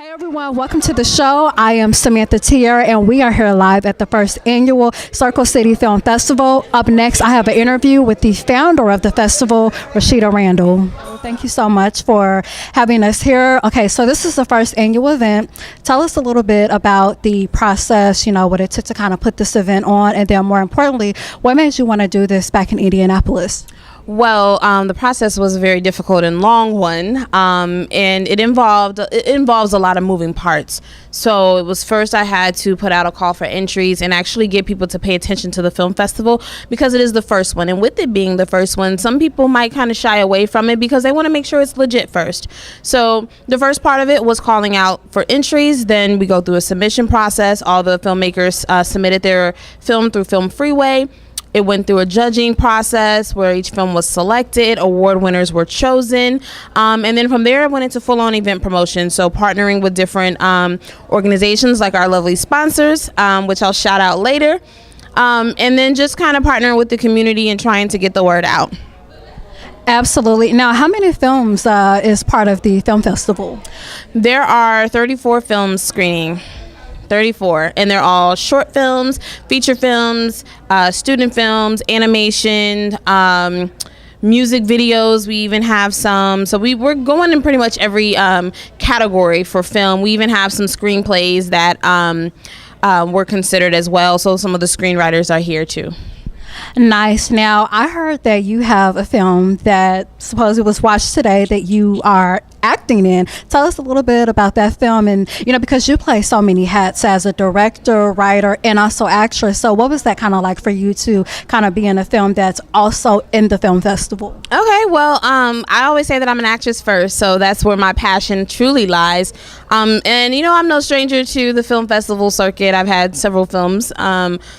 Hey everyone, welcome to the show. I am Samantha Tier and we are here live at the first annual Circle City Film Festival. Up next, I have an interview with the founder of the festival, Rashida Randall. Thank you so much for having us here. Okay, so this is the first annual event. Tell us a little bit about the process, what it took to kind of put this event on, and then more importantly, what made you want to do this back in Indianapolis? Well, the process was a very difficult and long one, and it involves a lot of moving parts. So it was first I had to put out a call for entries and actually get people to pay attention to the film festival because it is the first one. And with it being the first one, some people might kind of shy away from it because they want to make sure it's legit first. So the first part of it was calling out for entries. Then we go through a submission process. All the filmmakers submitted their film through Film Freeway. It went through a judging process where each film was selected, award winners were chosen, and then from there it went into full-on event promotion. So partnering with different organizations like our lovely sponsors, which I'll shout out later, and then just kind of partnering with the community and trying to get the word out. Absolutely. Now, how many films is part of the film festival? There are 34 films screening. 34, and they're all short films, feature films, student films, animation, music videos. We even have some, so we're going in pretty much every category for film. We even have some screenplays that were considered as well, so some of the screenwriters are here too. Nice. Now, I heard that you have a film that supposedly was watched today that you are acting in. Tell us a little bit about that film, and because you play so many hats as a director, writer, and also actress. So what was that kind of like for you to kind of be in a film that's also in the film festival? Okay, well, I always say that I'm an actress first, so that's where my passion truly lies. And I'm no stranger to the film festival circuit. I've had several films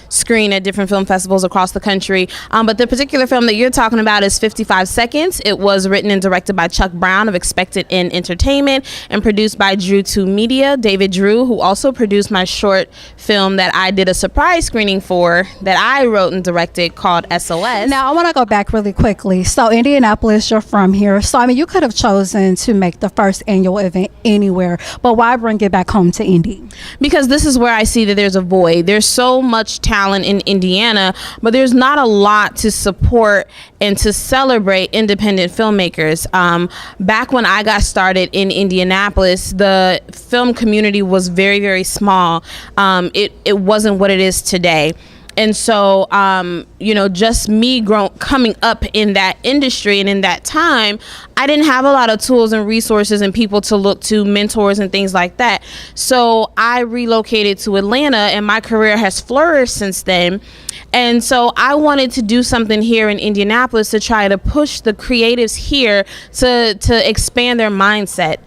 screen at different film festivals across the country, but the particular film that you're talking about is 55 Seconds. It was written and directed by Chuck Brown of Expected in Entertainment and produced by Drew 2 Media. David Drew, who also produced my short film that I did a surprise screening for that I wrote and directed called SOS. Now, I want to go back really quickly. So Indianapolis, you're from here. So, you could have chosen to make the first annual event anywhere, but why bring it back home to Indy? Because this is where I see that there's a void. There's so much talent in Indiana, but there's not a lot to support and to celebrate independent filmmakers. Back when I got started in Indianapolis, the film community was very, very small. It wasn't what it is today. And so, just me coming up in that industry and in that time, I didn't have a lot of tools and resources and people to look to, mentors and things like that. So I relocated to Atlanta and my career has flourished since then. And so I wanted to do something here in Indianapolis to try to push the creatives here to expand their mindset.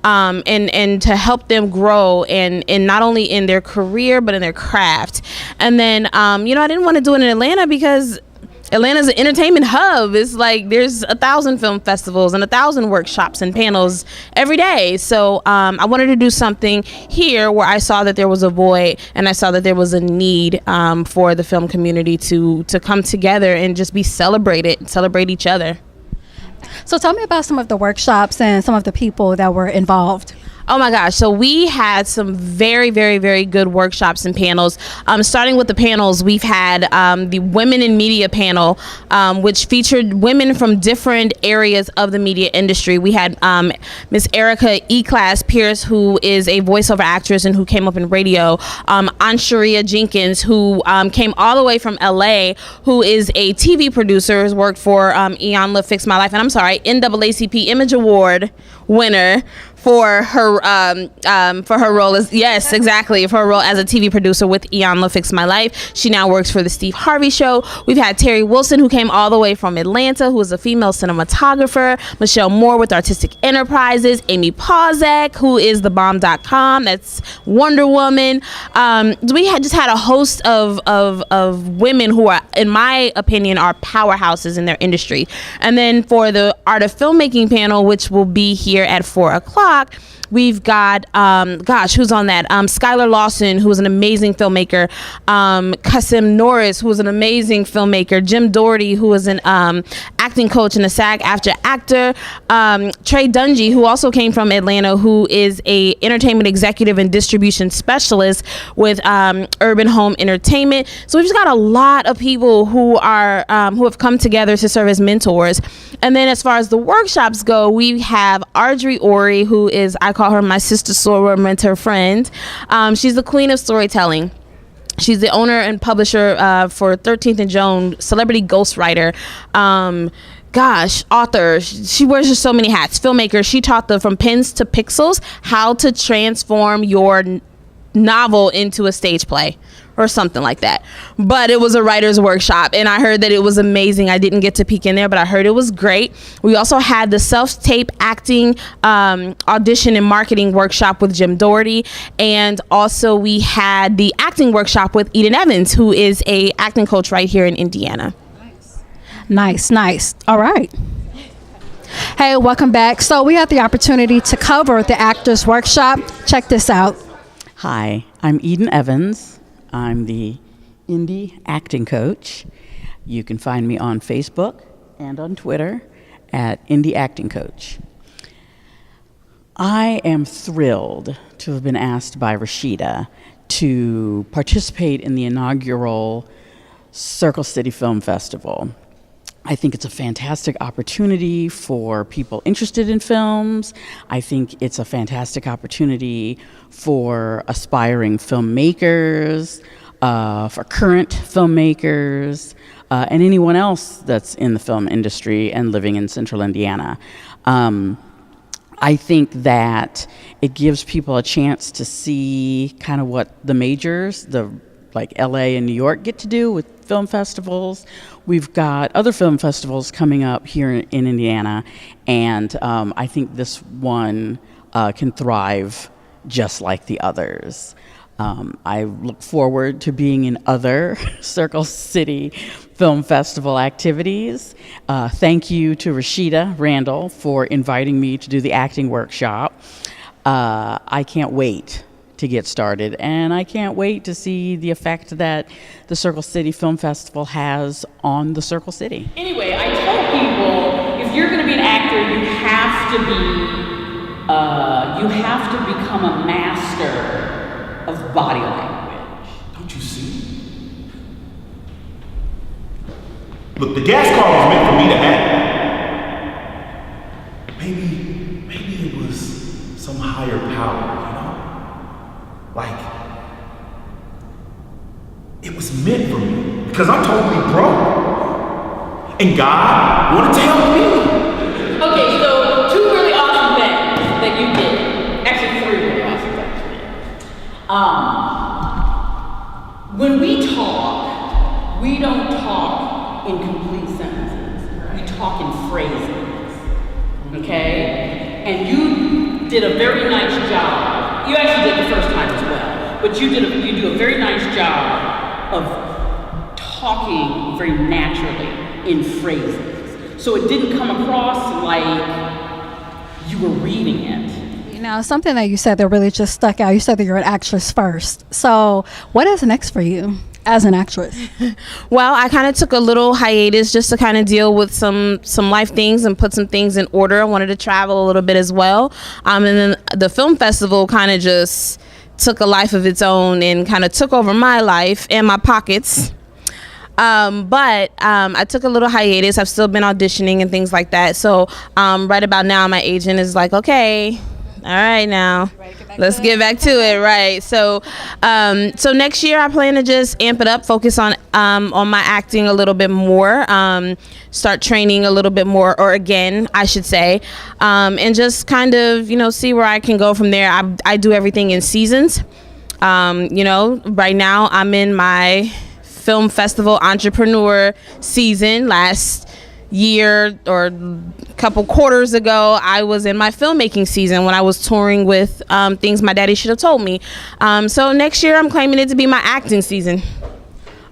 And to help them grow and not only in their career but in their craft. And then I didn't want to do it in Atlanta because Atlanta's an entertainment hub. It's like there's 1,000 film festivals and 1,000 workshops and panels every day. So I wanted to do something here where I saw that there was a void and I saw that there was a need for the film community to come together and just be celebrate each other. So tell me about some of the workshops and some of the people that were involved. Oh my gosh. So we had some very, very, very good workshops and panels. Starting with the panels, we've had the Women in Media panel, which featured women from different areas of the media industry. We had Miss Erica E-Class Pierce, who is a voiceover actress and who came up in radio. Ansharia Jenkins, who came all the way from LA, who is a TV producer, has worked for Eon Love Fix My Life, and NAACP Image Award winner for her role as for her role as a TV producer with Eon Love Fix My Life. She now works for the Steve Harvey Show. We've had Terry Wilson, who came all the way from Atlanta, who is a female cinematographer. Michelle Moore with Artistic Enterprises. Amy Pauzak, who is thebomb.com. That's Wonder Woman. We had a host of women who are, in my opinion, are powerhouses in their industry. And then for the Art of Filmmaking panel, which will be here at 4 o'clock, block, we've got, who's on that? Skylar Lawson, who was an amazing filmmaker. Kasim Norris, who was an amazing filmmaker. Jim Doherty, who was an acting coach and a SAG-AFTRA actor. Trey Dungy, who also came from Atlanta, who is a entertainment executive and distribution specialist with Urban Home Entertainment. So we've just got a lot of people who are who have come together to serve as mentors. And then as far as the workshops go, we have Audrey Ori, who is, I call her my sister, soror, mentor, friend. She's the queen of storytelling. She's the owner and publisher for 13th and Joan, celebrity ghostwriter, author. She wears just so many hats. Filmmaker. She taught them from pens to pixels how to transform your novel into a stage play or something like that. But it was a writer's workshop, and I heard that it was amazing. I didn't get to peek in there, but I heard it was great. We also had the self-tape acting audition and marketing workshop with Jim Doherty, and also we had the acting workshop with Eden Evans, who is a acting coach right here in Indiana. Nice. All right. Hey, welcome back. So we had the opportunity to cover the Actors Workshop. Check this out. Hi, I'm Eden Evans. I'm the Indie Acting Coach. You can find me on Facebook and on Twitter at Indie Acting Coach. I am thrilled to have been asked by Rashida to participate in the inaugural Circle City Film Festival. I think it's a fantastic opportunity for people interested in films. I think it's a fantastic opportunity for aspiring filmmakers, for current filmmakers, and anyone else that's in the film industry and living in Central Indiana. I think that it gives people a chance to see kind of what the majors, like LA and New York, get to do with film festivals. We've got other film festivals coming up here in Indiana, and I think this one can thrive just like the others. I look forward to being in other Circle City Film Festival activities. Thank you to Rashida Randall for inviting me to do the acting workshop. I can't wait to get started, and I can't wait to see the effect that the Circle City Film Festival has on the Circle City. Anyway, I tell people, if you're going to be an actor, you have to become a master of body language. Don't you see? Look, the gas car was meant for me to have. Maybe it was some higher power, you know? Like, it was meant for me because I'm totally broke. And God wanted to help me. Okay, so 2 really awesome things that you did. Actually, 3 really awesome things you did. When we talk, we don't talk in complete sentences. We talk in phrases. Okay? And you did a very nice job. You actually did the first time as well, but you do a very nice job of talking very naturally in phrases. So it didn't come across like you were reading it. You know, something that you said that really just stuck out. You said that you're an actress first. So what is next for you as an actress? Well, I kind of took a little hiatus just to kind of deal with some life things and put some things in order. I wanted to travel a little bit as well. And then the film festival kind of just took a life of its own and kind of took over my life and my pockets. But I took a little hiatus. I've still been auditioning and things like that. So right about now, my agent is like, okay, all right now, let's get back to it. Right. So next year I plan to just amp it up, focus on my acting a little bit more, start training a little bit more, or again, I should say, and just kind of, see where I can go from there. I do everything in seasons. Right now I'm in my film festival entrepreneur season. Last year or a couple quarters ago, I was in my filmmaking season when I was touring with Things My Daddy Should Have Told Me. So next year I'm claiming it to be my acting season.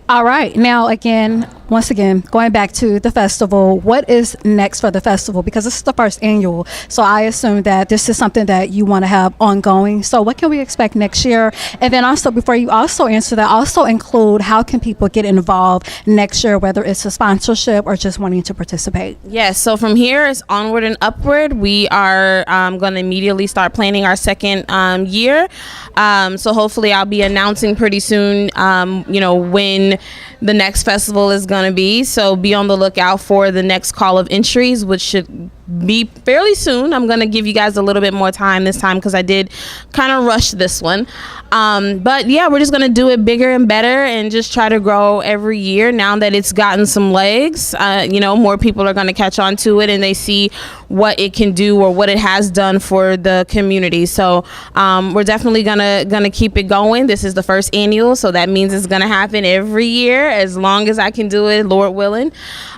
All right. Now, again, once again, going back to the festival, what is next for the festival? Because this is the first annual, so I assume that this is something that you want to have ongoing. So what can we expect next year? And then also, before you also answer that, also include how can people get involved next year, whether it's a sponsorship or just wanting to participate? Yes, so from here it's onward and upward. We are going to immediately start planning our second year. So hopefully I'll be announcing pretty soon, when the next festival is going to be. So be on the lookout for the next call of entries, which should be fairly soon. I'm going to give you guys a little bit more time this time because I did kind of rush this one. But yeah, we're just going to do it bigger and better and just try to grow every year. Now that it's gotten some legs, more people are going to catch on to it and they see what it can do or what it has done for the community. So we're definitely gonna keep it going. This is the first annual, so that means it's gonna happen every year as long as I can do it, Lord willing.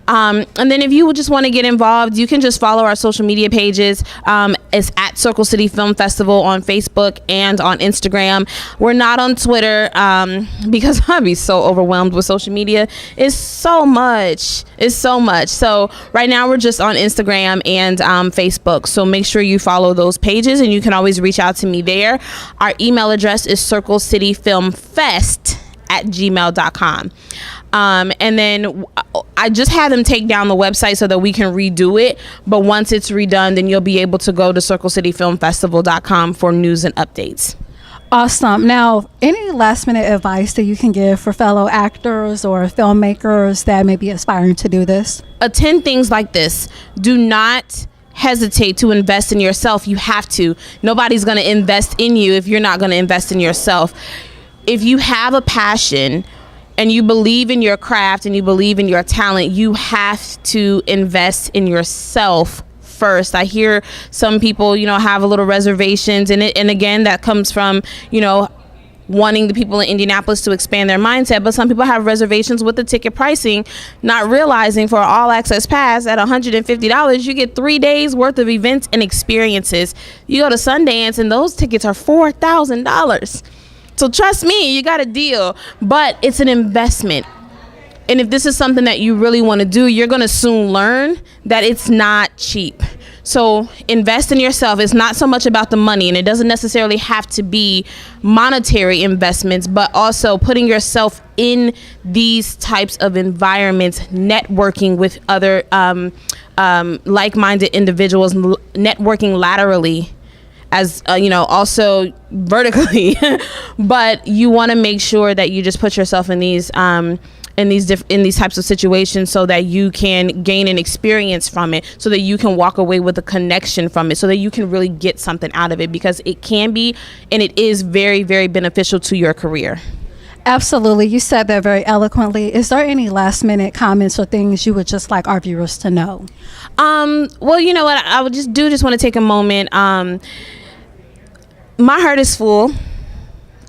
And then if you just want to get involved, you can just follow our social media pages. It's at Circle City Film Festival on Facebook and on Instagram. We're not on Twitter because I'd be so overwhelmed with social media. It's so much. So right now we're just on Instagram and Facebook. So make sure you follow those pages and you can always reach out to me there. Our email address is circlecityfilmfest@gmail.com. And then I just had them take down the website so that we can redo it. But once it's redone, then you'll be able to go to circlecityfilmfestival.com for news and updates. Awesome. Now, any last minute advice that you can give for fellow actors or filmmakers that may be aspiring to do this? Attend things like this. Do not hesitate to invest in yourself. You have to. Nobody's going to invest in you if you're not going to invest in yourself. If you have a passion and you believe in your craft and you believe in your talent, you have to invest in yourself first. I hear some people, have a little reservations in it. And again, that comes from, wanting the people in Indianapolis to expand their mindset. But some people have reservations with the ticket pricing, not realizing for an all access pass at $150, you get 3 days worth of events and experiences. You go to Sundance and those tickets are $4,000. So trust me, you got a deal, but it's an investment. And if this is something that you really want to do, you're going to soon learn that it's not cheap. So invest in yourself. It's not so much about the money, and it doesn't necessarily have to be monetary investments, but also putting yourself in these types of environments, networking with other like-minded individuals, networking laterally, as also vertically. But you want to make sure that you just put yourself in these in these types of situations so that you can gain an experience from it, so that you can walk away with a connection from it, so that you can really get something out of it, because it can be and it is very, very beneficial to your career. Absolutely. You said that very eloquently. Is there any last minute comments or things you would just like our viewers to know? Well, you know what? I would just want to take a moment. My heart is full.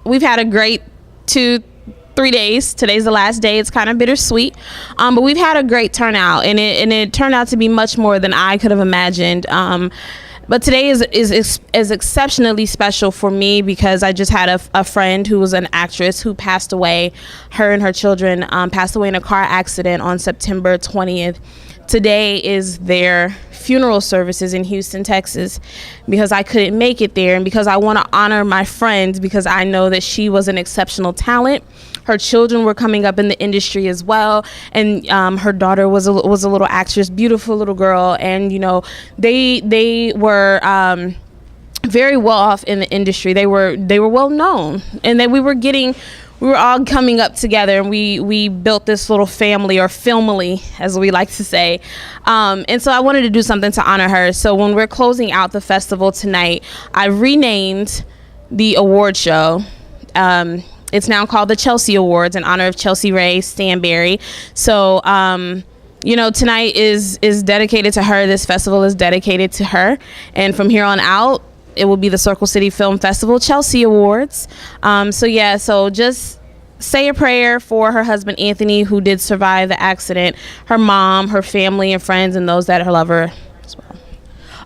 We've had a great 2-3 days. Today's the last day. It's kind of bittersweet. But we've had a great turnout, and it turned out to be much more than I could have imagined. But today is exceptionally special for me because I just had a friend who was an actress who passed away. Her and her children passed away in a car accident on September 20th. Today is their funeral services in Houston, Texas, because I couldn't make it there, and because I want to honor my friend, because I know that she was an exceptional talent. Her children were coming up in the industry as well, and her daughter was a little actress, beautiful little girl, and they were very well off in the industry. They were well known, and that we were all coming up together, and we built this little family, or filmily, as we like to say. And so I wanted to do something to honor her. So when we're closing out the festival tonight, I renamed the award show. It's now called the Chelsea Awards in honor of Chelsea Ray Stanberry. So, tonight is dedicated to her. This festival is dedicated to her. And from here on out, it will be the Circle City Film Festival Chelsea Awards. So just say a prayer for her husband, Anthony, who did survive the accident, her mom, her family and friends, and those that love her as well.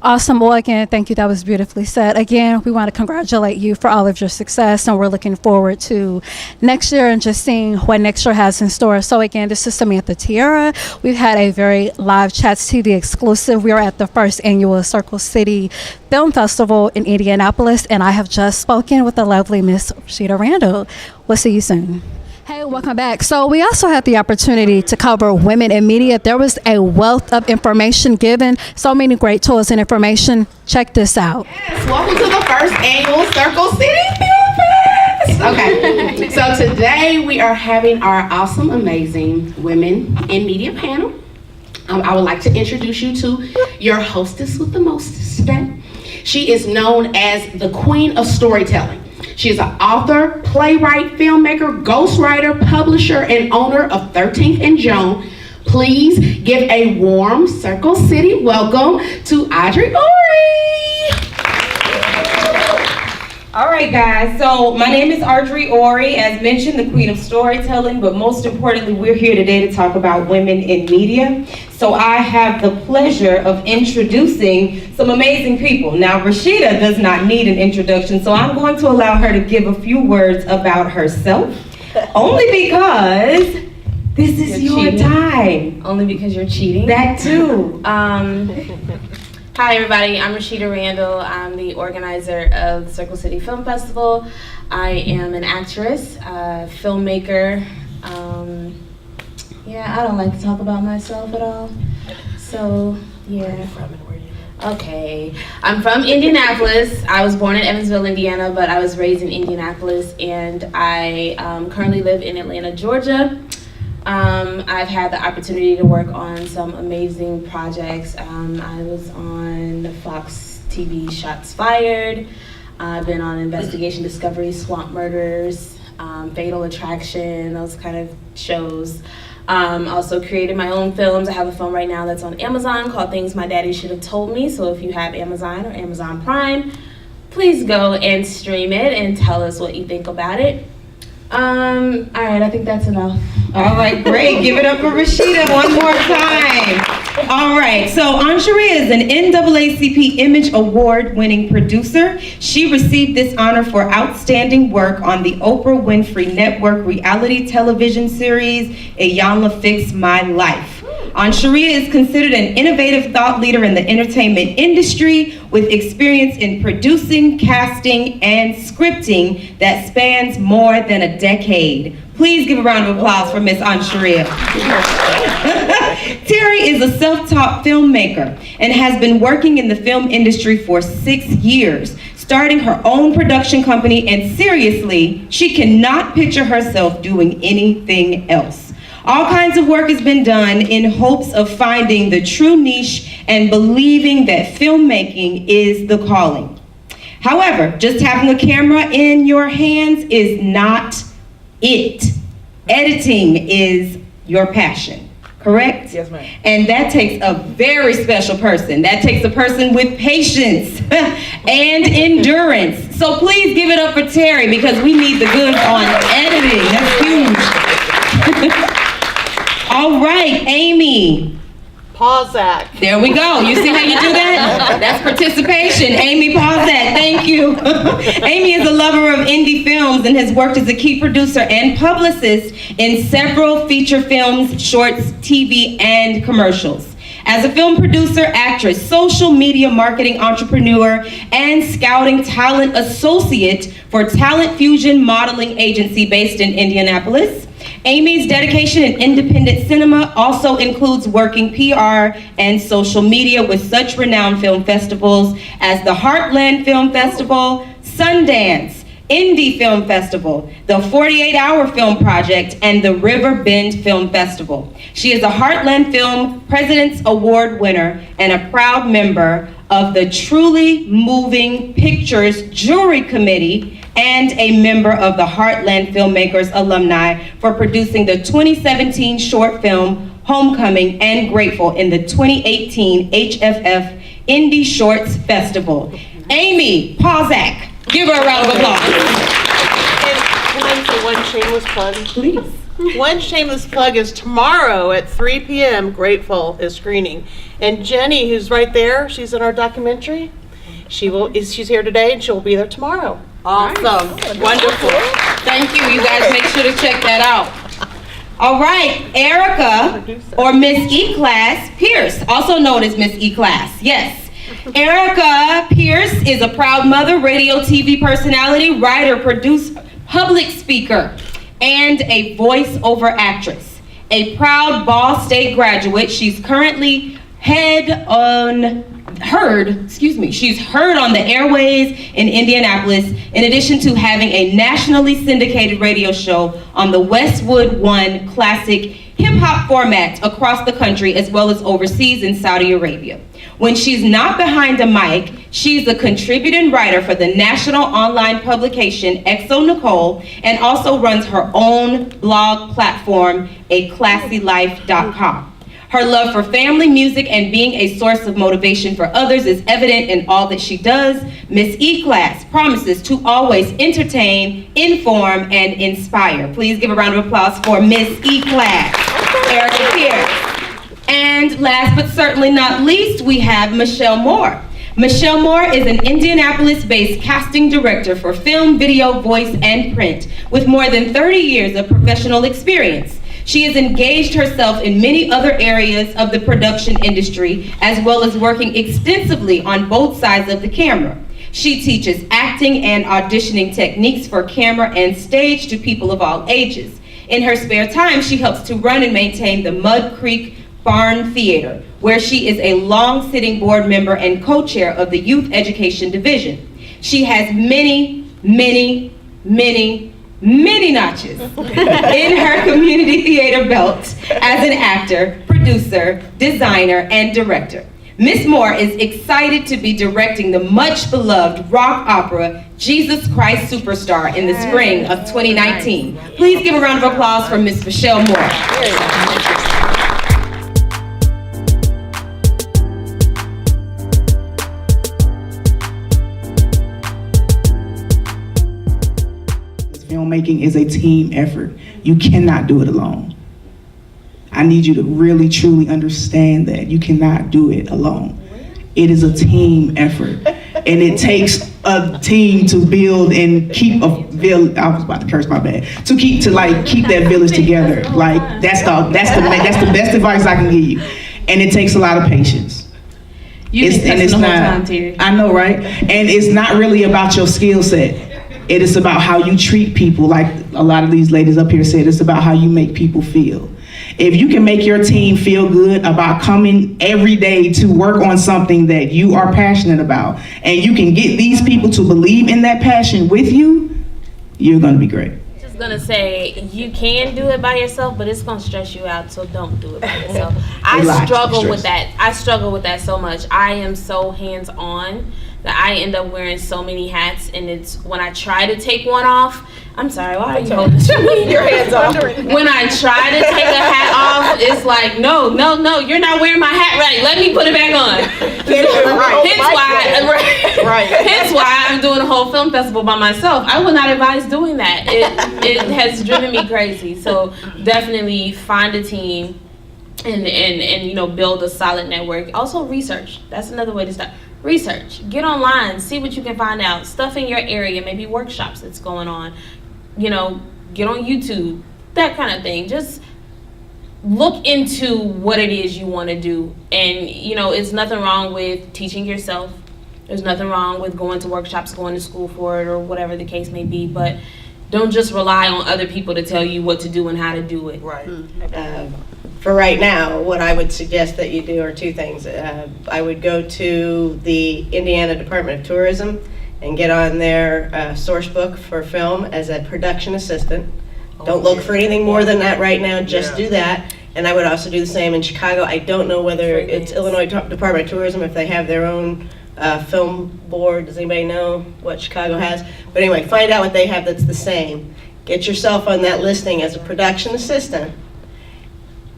Awesome. Well, again, thank you. That was beautifully said. Again, we want to congratulate you for all of your success, and we're looking forward to next year and just seeing what next year has in store. So again, this is Samantha Tierra. We've had a very live Chats TV exclusive. We are at the first annual Circle City Film Festival in Indianapolis, and I have just spoken with the lovely Miss Rashida Randall. We'll see you soon. Hey, welcome back. So we also had the opportunity to cover women in media. There was a wealth of information given, so many great tools and information. Check this out. Yes, welcome to the first annual Circle City Film Fest. Okay, so today we are having our awesome, amazing Women in Media panel. I would like to introduce you to your hostess with the mostest today. She is known as the Queen of Storytelling. She is an author, playwright, filmmaker, ghostwriter, publisher, and owner of 13th and Joan. Please give a warm Circle City welcome to Audrey Ori. All right, guys, so my name is Audrey Ori, as mentioned, the Queen of Storytelling, but most importantly, we're here today to talk about women in media. So I have the pleasure of introducing some amazing people. Now, Rashida does not need an introduction, so I'm going to allow her to give a few words about herself, only because this is your time. Only because you're cheating? That too. Hi everybody, I'm Rashida Randall. I'm the organizer of the Circle City Film Festival. I am an actress, filmmaker. Yeah, I don't like to talk about myself at all. So, yeah. Okay, I'm from Indianapolis. I was born in Evansville, Indiana, but I was raised in Indianapolis, and I currently live in Atlanta, Georgia. I've had the opportunity to work on some amazing projects. I was on the Fox TV Shots Fired. I've been on Investigation Discovery, Swamp Murders, Fatal Attraction, those kind of shows. Also created my own films. I have a film right now that's on Amazon called Things My Daddy Should Have Told Me. So if you have Amazon or Amazon Prime, please go and stream it and tell us what you think about it. All right, I think that's enough. All right, great. Give it up for Rashida one more time. All right, so Ansharia is an NAACP Image Award-winning producer. She received this honor for outstanding work on the Oprah Winfrey Network reality television series, Ayanla Fix My Life. Ansharia is considered an innovative thought leader in the entertainment industry with experience in producing, casting, and scripting that spans more than a decade. Please give a round of applause for Miss Ansharia. Terry is a self-taught filmmaker and has been working in the film industry for 6 years, starting her own production company, and seriously, she cannot picture herself doing anything else. All kinds of work has been done in hopes of finding the true niche and believing that filmmaking is the calling. However, just having a camera in your hands is not it. Editing is your passion, correct? Yes, ma'am. And that takes a very special person. That takes a person with patience and endurance. So please give it up for Terry, because we need the goods on editing. That's huge. All right, Amy. Pause that. There we go. You see how you do that? That's participation. Amy, pause that. Thank you. Amy is a lover of indie films and has worked as a key producer and publicist in several feature films, shorts, TV, and commercials. As a film producer, actress, social media marketing entrepreneur, and scouting talent associate for Talent Fusion Modeling Agency based in Indianapolis, Amy's dedication in independent cinema also includes working PR and social media with such renowned film festivals as the Heartland Film Festival, Sundance, Indie Film Festival, the 48-Hour Film Project, and the River Bend Film Festival. She is a Heartland Film President's Award winner and a proud member of the Truly Moving Pictures Jury Committee and a member of the Heartland Filmmakers alumni for producing the 2017 short film Homecoming and Grateful in the 2018 HFF Indie Shorts Festival. Amy Pawzak, give her a round of applause. Can I say one shameless plug? Please. One shameless plug is tomorrow at 3 p.m. Grateful is screening And Jenny, who's right there, she's in our documentary. She's here today, and she'll be there tomorrow. Awesome. Wonderful. Thank you. You guys make sure to check that out. All right, Erica, or Miss E-Class Pierce, also known as Miss E-Class. Yes. Erica Pierce is a proud mother, radio, TV personality, writer, producer, public speaker, and a voiceover actress. A proud Ball State graduate, she's currently she's heard on the airways in Indianapolis, in addition to having a nationally syndicated radio show on the Westwood One classic hip-hop format across the country, as well as overseas in Saudi Arabia. When she's not behind a mic, she's a contributing writer for the national online publication Exo Nicole, and also runs her own blog platform, aclassylife.com. Her love for family, music, and being a source of motivation for others is evident in all that she does. Miss E-Class promises to always entertain, inform, and inspire. Please give a round of applause for Miss E-Class, Erica Pierce. And last but certainly not least, we have Michelle Moore. Michelle Moore is an Indianapolis-based casting director for film, video, voice, and print, with more than 30 years of professional experience. She has engaged herself in many other areas of the production industry, as well as working extensively on both sides of the camera. She teaches acting and auditioning techniques for camera and stage to people of all ages. In her spare time, she helps to run and maintain the Mud Creek Barn Theater, where she is a long-sitting board member and co-chair of the Youth Education Division. She has many notches in her community theater belt as an actor, producer, designer, and director. Miss Moore is excited to be directing the much beloved rock opera Jesus Christ Superstar in the spring of 2019. Please give a round of applause for Miss Michelle Moore. Filmmaking is a team effort. You cannot do it alone. I need you to really, truly understand that you cannot do it alone. It is a team effort, and it takes a team to build and keep a village. I was about to curse, my bad. To keep that village together. Like that's the best advice I can give you, and it takes a lot of patience. I know, right? And it's not really about your skill set. It is about how you treat people, like a lot of these ladies up here said, it's about how you make people feel. If you can make your team feel good about coming every day to work on something that you are passionate about, and you can get these people to believe in that passion with you, you're gonna be great. Just gonna say, you can do it by yourself, but it's gonna stress you out, so don't do it by yourself. I struggle with that so much. I am so hands-on that I end up wearing so many hats, and it's when I try to take one off, I'm sorry, why are you holding this? Your hands off. When I try to take a hat off, it's like, no, you're not wearing my hat right. Let me put it back on. Hence why I'm doing a whole film festival by myself. I would not advise doing that. It has driven me crazy. So definitely find a team and build a solid network. Also research. That's another way to start. Research. Get online. See what you can find out. Stuff in your area. Maybe workshops that's going on. Get on YouTube. That kind of thing. Just look into what it is you want to do. And, it's nothing wrong with teaching yourself. There's nothing wrong with going to workshops, going to school for it, or whatever the case may be. But don't just rely on other people to tell you what to do and how to do it. Right. For right now, what I would suggest that you do are two things. I would go to the Indiana Department of Tourism and get on their source book for film as a production assistant. Don't look for anything more than that right now, just do that. And I would also do the same in Chicago. I don't know whether it's Illinois Department of Tourism, if they have their own film board. Does anybody know what Chicago has? But anyway, find out what they have that's the same. Get yourself on that listing as a production assistant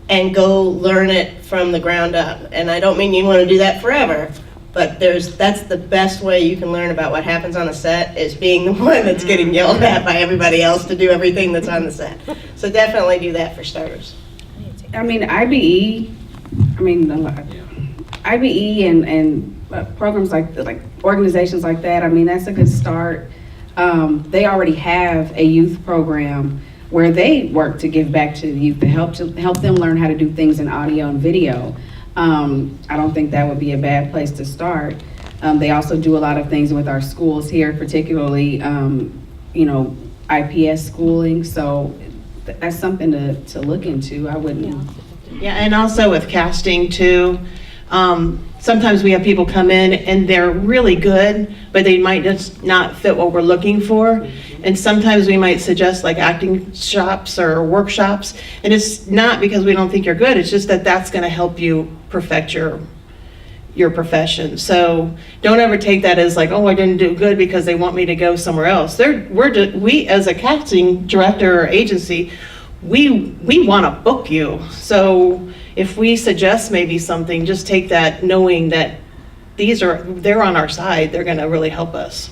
and go learn it from the ground up. And I don't mean you want to do that forever, but that's the best way you can learn about what happens on a set, is being the one that's getting yelled at by everybody else to do everything that's on the set. So definitely do that for starters. IBE, IBE and programs like organizations like that, I mean, that's a good start. They already have a youth program where they work to give back to the youth to help them learn how to do things in audio and video. I don't think that would be a bad place to start. They also do a lot of things with our schools here, particularly, IPS schooling. So that's something to look into. I wouldn't. Yeah, and also with casting too. Sometimes we have people come in and they're really good, but they might just not fit what we're looking for. And sometimes we might suggest like acting shops or workshops. And it's not because we don't think you're good, it's just that that's gonna help you perfect your profession. So don't ever take that as like, oh, I didn't do good because they want me to go somewhere else. We as a casting director or agency, we want to book you. So if we suggest maybe something, just take that knowing that they're on our side. They're going to really help us.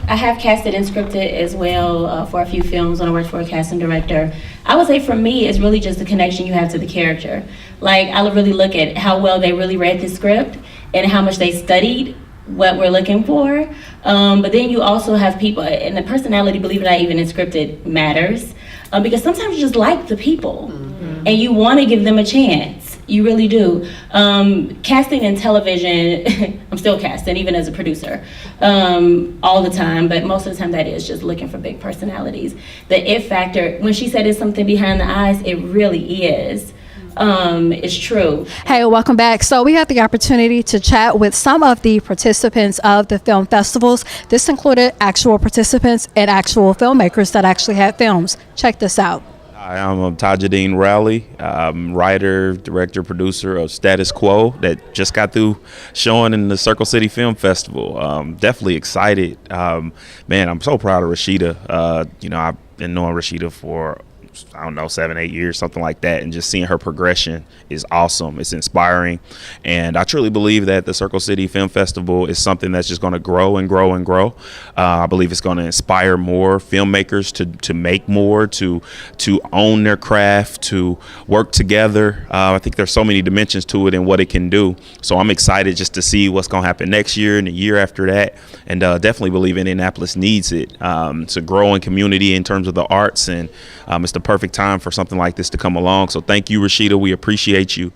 I have casted and scripted as well for a few films when I worked for a casting director. I would say for me, it's really just the connection you have to the character. Like, I really look at how well they really read the script and how much they studied what we're looking for. But then you also have people, and the personality, believe it or not, even in scripted matters. Because sometimes you just like the people and you want to give them a chance. You really do. Casting in television, I'm still casting, even as a producer, all the time, but most of the time that is just looking for big personalities. The it factor, when she said it's something behind the eyes, it really is. It's true. Hey, welcome back. So we had the opportunity to chat with some of the participants of the film festivals. This included actual participants and actual filmmakers that actually had films. Check this out. Hi, I'm Tajuddin Rowley, writer, director, producer of Status Quo that just got through showing in the Circle City Film Festival. Definitely excited. Man, I'm so proud of Rashida. I've been knowing Rashida for 7, 8 years, something like that, and just seeing her progression is awesome. It's inspiring, and I truly believe that the Circle City Film Festival is something that's just going to grow and grow and grow. I believe it's going to inspire more filmmakers to make more, to own their craft, to work together. I think there's so many dimensions to it and what it can do. So I'm excited just to see what's going to happen next year and the year after that, and definitely believe Indianapolis needs it. It's a growing community in terms of the arts, and it's the perfect time for something like this to come along. So thank you, Rashida. We appreciate you.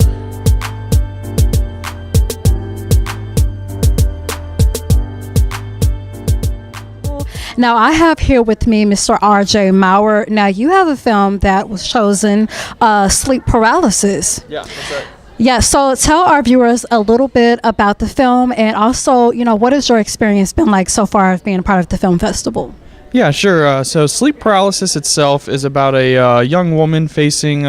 Now I have here with me Mr. R.J. Maurer. Now you have a film that was chosen, Sleep Paralysis. Yeah, that's right. Yeah, so tell our viewers a little bit about the film, and also, what has your experience been like so far of being a part of the film festival? Yeah, sure. So sleep paralysis itself is about a young woman facing,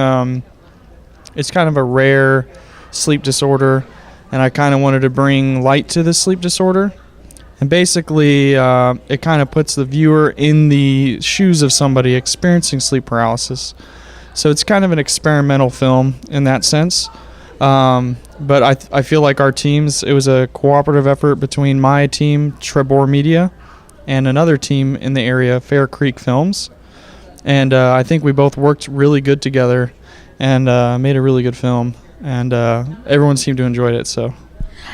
it's kind of a rare sleep disorder, and I kind of wanted to bring light to this sleep disorder. And basically, it kind of puts the viewer in the shoes of somebody experiencing sleep paralysis. So it's kind of an experimental film in that sense. But I feel like our teams, it was a cooperative effort between my team, Trebor Media, and another team in the area, Fair Creek Films. And I think we both worked really good together and made a really good film. And everyone seemed to enjoy it. So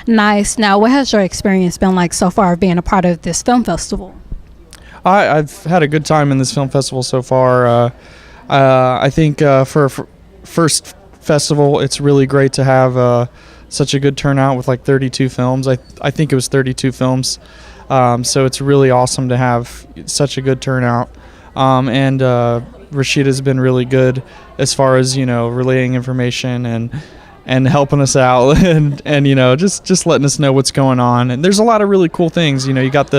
Nice. Now, what has your experience been like so far of being a part of this film festival? I've had a good time in this film festival so far. I think for first festival, it's really great to have such a good turnout with like 32 films. I think it was 32 films. So it's really awesome to have such a good turnout. And Rashida's been really good as far as, relaying information and helping us out and just letting us know what's going on. And there's a lot of really cool things. You got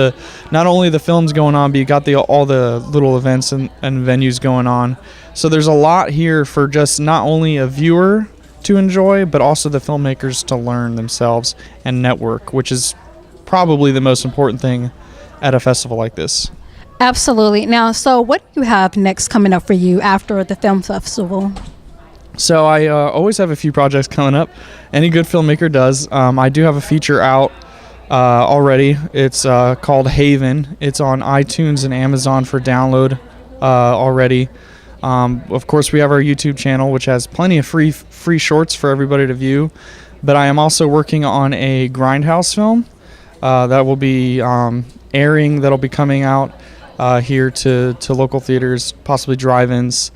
not only the films going on, but you got all the little events and venues going on. So there's a lot here for just not only a viewer to enjoy, but also the filmmakers to learn themselves and network, which is probably the most important thing at a festival like this. Absolutely. Now, so what do you have next coming up for you after the film festival? So I always have a few projects coming up. Any good filmmaker does. I do have a feature out already. It's called Haven. It's on iTunes and Amazon for download already. Of course, we have our YouTube channel, which has plenty of free shorts for everybody to view. But I am also working on a Grindhouse film that will be airing, that'll be coming out here to local theaters, possibly drive-ins,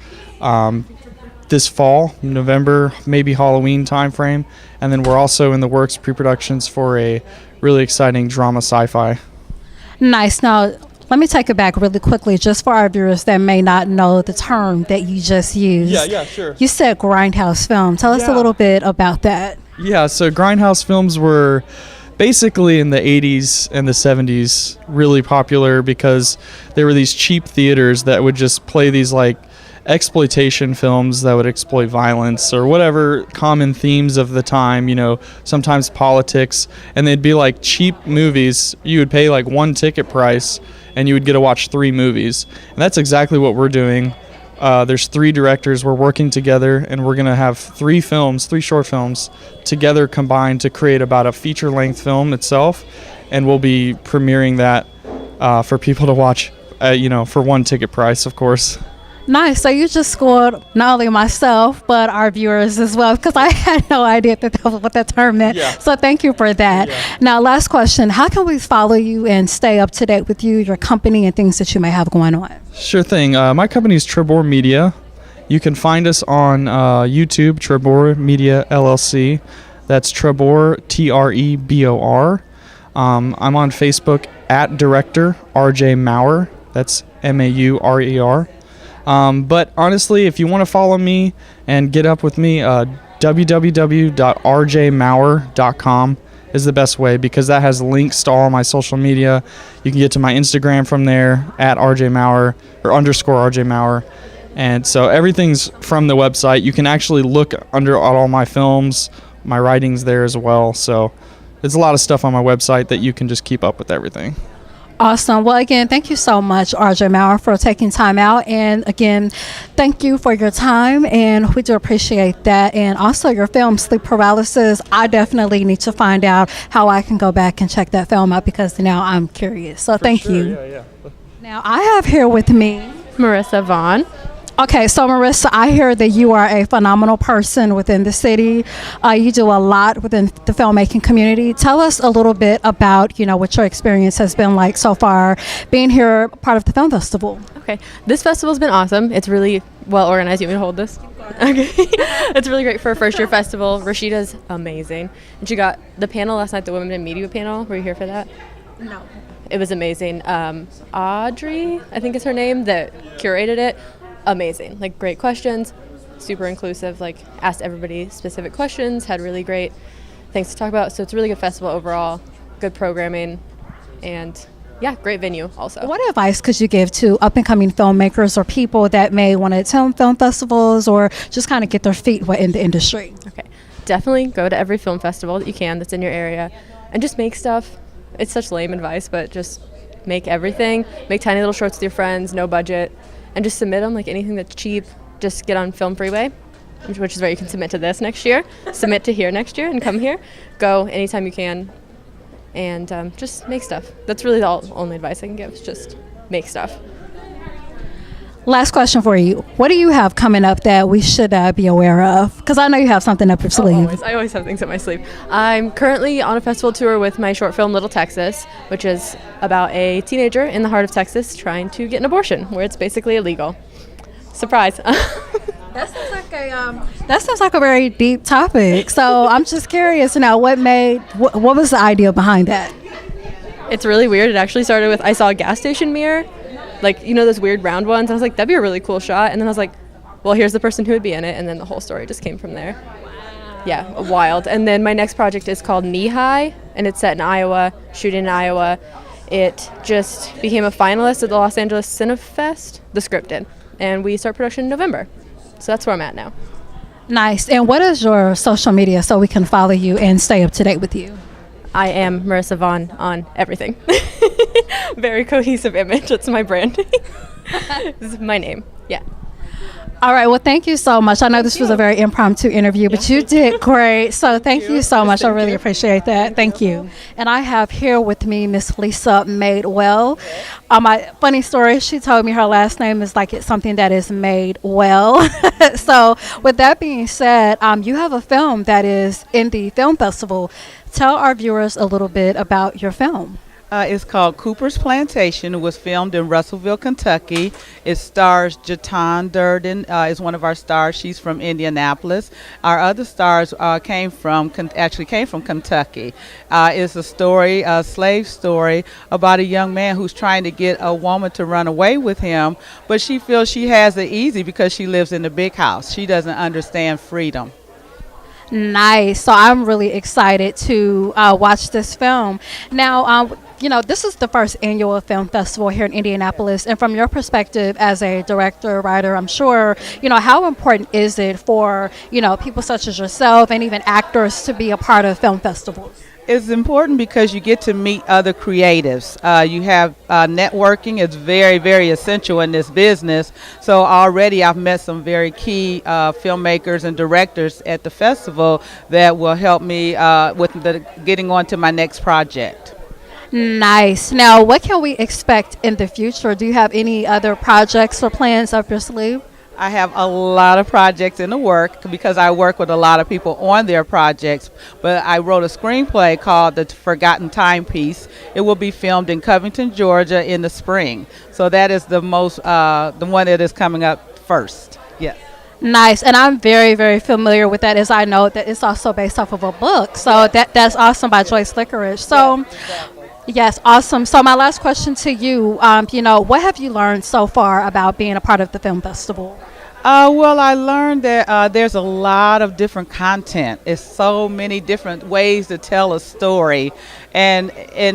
this fall, November, maybe Halloween timeframe. And then we're also in the works, pre-productions for a really exciting drama sci-fi. Nice. Now, let me take it back really quickly, just for our viewers that may not know the term that you just used. Yeah, sure. You said Grindhouse film. Tell us a little bit about that. Yeah, so Grindhouse films were basically in the 80s and the 70s really popular because there were these cheap theaters that would just play these like exploitation films that would exploit violence or whatever common themes of the time, you know, sometimes politics, and they'd be like cheap movies. You would pay like one ticket price and you would get to watch 3 movies. And that's exactly what we're doing. There's 3 directors. We're working together, and we're going to have 3 short films together combined to create about a feature-length film itself, and we'll be premiering that for people to watch, for one ticket price, of course. Nice. So you just scored not only myself, but our viewers as well, because I had no idea that was what that term meant. Yeah. So thank you for that. Yeah. Now, last question. How can we follow you and stay up to date with you, your company, and things that you may have going on? Sure thing. My company is Trebor Media. You can find us on YouTube, Trebor Media LLC. That's Trebor, Trebor. I'm on Facebook at Director RJ Maurer. That's Maurer. But honestly, if you want to follow me and get up with me, www.rjmaurer.com is the best way, because that has links to all my social media. You can get to my Instagram from there at @RJMaurer or _RJ Maurer. And so everything's from the website. You can actually look under at all my films, my writings there as well. So there's a lot of stuff on my website that you can just keep up with everything. Awesome. Well, again, thank you so much, RJ Maurer, for taking time out. And again, thank you for your time, and we do appreciate that. And also your film, Sleep Paralysis. I definitely need to find out how I can go back and check that film out, because now I'm curious. So thank you. Yeah. Now, I have here with me Marissa Vaughn. Okay, so Marissa, I hear that you are a phenomenal person within the city. You do a lot within the filmmaking community. Tell us a little bit about, what your experience has been like so far being here, part of the film festival. Okay, this festival's been awesome. It's really well organized. You want me to hold this? Okay. It's really great for a first year festival. Rashida's amazing. And she got the panel last night, the Women in Media panel. Were you here for that? No. It was amazing. Audrey, I think is her name, that curated it. Amazing, like great questions, super inclusive, like asked everybody specific questions, had really great things to talk about. So it's a really good festival overall, good programming, and yeah, great venue also. What advice could you give to up and coming filmmakers or people that may want to attend film festivals or just kind of get their feet wet in the industry? Okay, definitely go to every film festival that you can that's in your area and just make stuff. It's such lame advice, but just make everything. Make tiny little shorts with your friends, no budget. And just submit them, like anything that's cheap. Just get on Film Freeway, which is where you can submit to this next year. Submit to here next year and come here. Go anytime you can, and just make stuff. That's really the only advice I can give, is just make stuff. Last question for you. What do you have coming up that we should be aware of? Because I know you have something up your sleeve. I always have things up my sleeve. I'm currently on a festival tour with my short film Little Texas, which is about a teenager in the heart of Texas trying to get an abortion, where it's basically illegal. Surprise. That sounds like a very deep topic. So I'm just curious now, what was the idea behind that? It's really weird. It actually started with, I saw a gas station mirror, like, those weird round ones. And I was like, that'd be a really cool shot. And then I was like, well, here's the person who would be in it. And then the whole story just came from there. Wow. Yeah, wild. And then my next project is called Knee High, and it's set in Iowa, shooting in Iowa. It just became a finalist at the Los Angeles Cinefest, the script did. And we start production in November. So that's where I'm at now. Nice. And what is your social media so we can follow you and stay up to date with you? I am Marissa Vaughn on everything. Very cohesive image. It's my brand. This is my name. Yeah. All right. Well, thank you so much. I know this was a very impromptu interview, but you did great. So thank you so much. I really appreciate that. Thank you. And I have here with me Miss Lisa Madewell. My funny story, she told me her last name is like it's something that is made well. So with that being said, you have a film that is in the film festival. Tell our viewers a little bit about your film. It's called Cooper's Plantation. It was filmed in Russellville, Kentucky. It stars Jatan Durden is one of our stars. She's from Indianapolis. Our other stars came from Kentucky. It's a story, a slave story about a young man who's trying to get a woman to run away with him, but she feels she has it easy because she lives in the big house. She doesn't understand freedom. Nice. So I'm really excited to watch this film. Now, this is the first annual film festival here in Indianapolis. And from your perspective as a director, writer, I'm sure, how important is it for, people such as yourself and even actors to be a part of film festivals? It's important because you get to meet other creatives. You have networking. It's very, very essential in this business. So already I've met some very key filmmakers and directors at the festival that will help me with getting on to my next project. Nice. Now, what can we expect in the future? Do you have any other projects or plans up your sleeve? I have a lot of projects in the work because I work with a lot of people on their projects, but I wrote a screenplay called The Forgotten Timepiece. It will be filmed in Covington, Georgia in the spring. So that is the one that is coming up first. Yes. Nice. And I'm very, very familiar with that, as I know that it's also based off of a book. So that's awesome, by Joyce Licorice. So yes, awesome. So my last question to you, what have you learned so far about being a part of the film festival? Well, I learned that there's a lot of different content. It's so many different ways to tell a story. And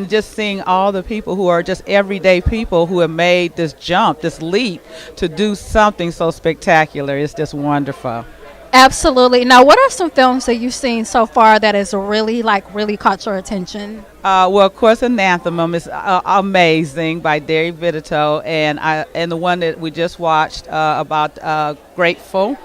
just seeing all the people who are just everyday people who have made this jump, this leap to do something so spectacular is just wonderful. Absolutely. Now, what are some films that you've seen so far that has really caught your attention? Well, of course, Anathema is amazing by Derry Vitito, and the one that we just watched about Grateful.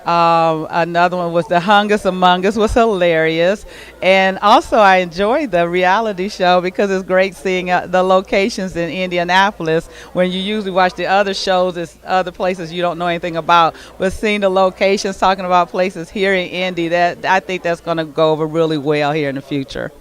Another one was The Hungus Among Us, was hilarious. And also I enjoyed the reality show because it's great seeing the locations in Indianapolis when you usually watch the other shows. It's other places you don't know anything about. But seeing the locations, talking about places here in Indy, I think that's going to go over really well here in the future.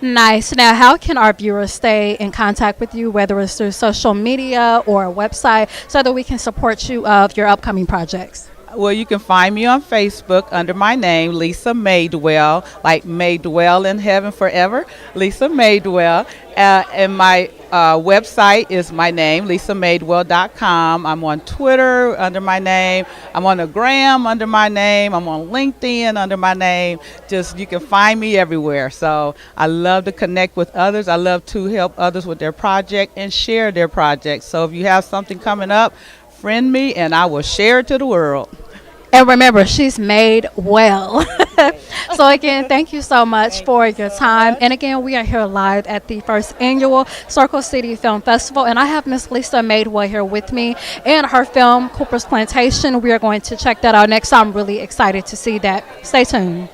Nice. Now, how can our viewers stay in contact with you, whether it's through social media or a website, so that we can support you of your upcoming projects? Well, you can find me on Facebook under my name, Lisa Madewell, like Madewell in heaven forever, Lisa Madewell. And my website is my name, lisamadewell.com. I'm on Twitter under my name. I'm on the Gram under my name. I'm on LinkedIn under my name. Just, you can find me everywhere. So I love to connect with others. I love to help others with their project and share their projects. So if you have something coming up, friend me and I will share it to the world. And remember, she's made well. So again, thank you so much for your time. And again, we are here live at the first annual Circle City Film Festival. And I have Miss Lisa Madewell here with me and her film, Cooper's Plantation. We are going to check that out next. I'm really excited to see that. Stay tuned.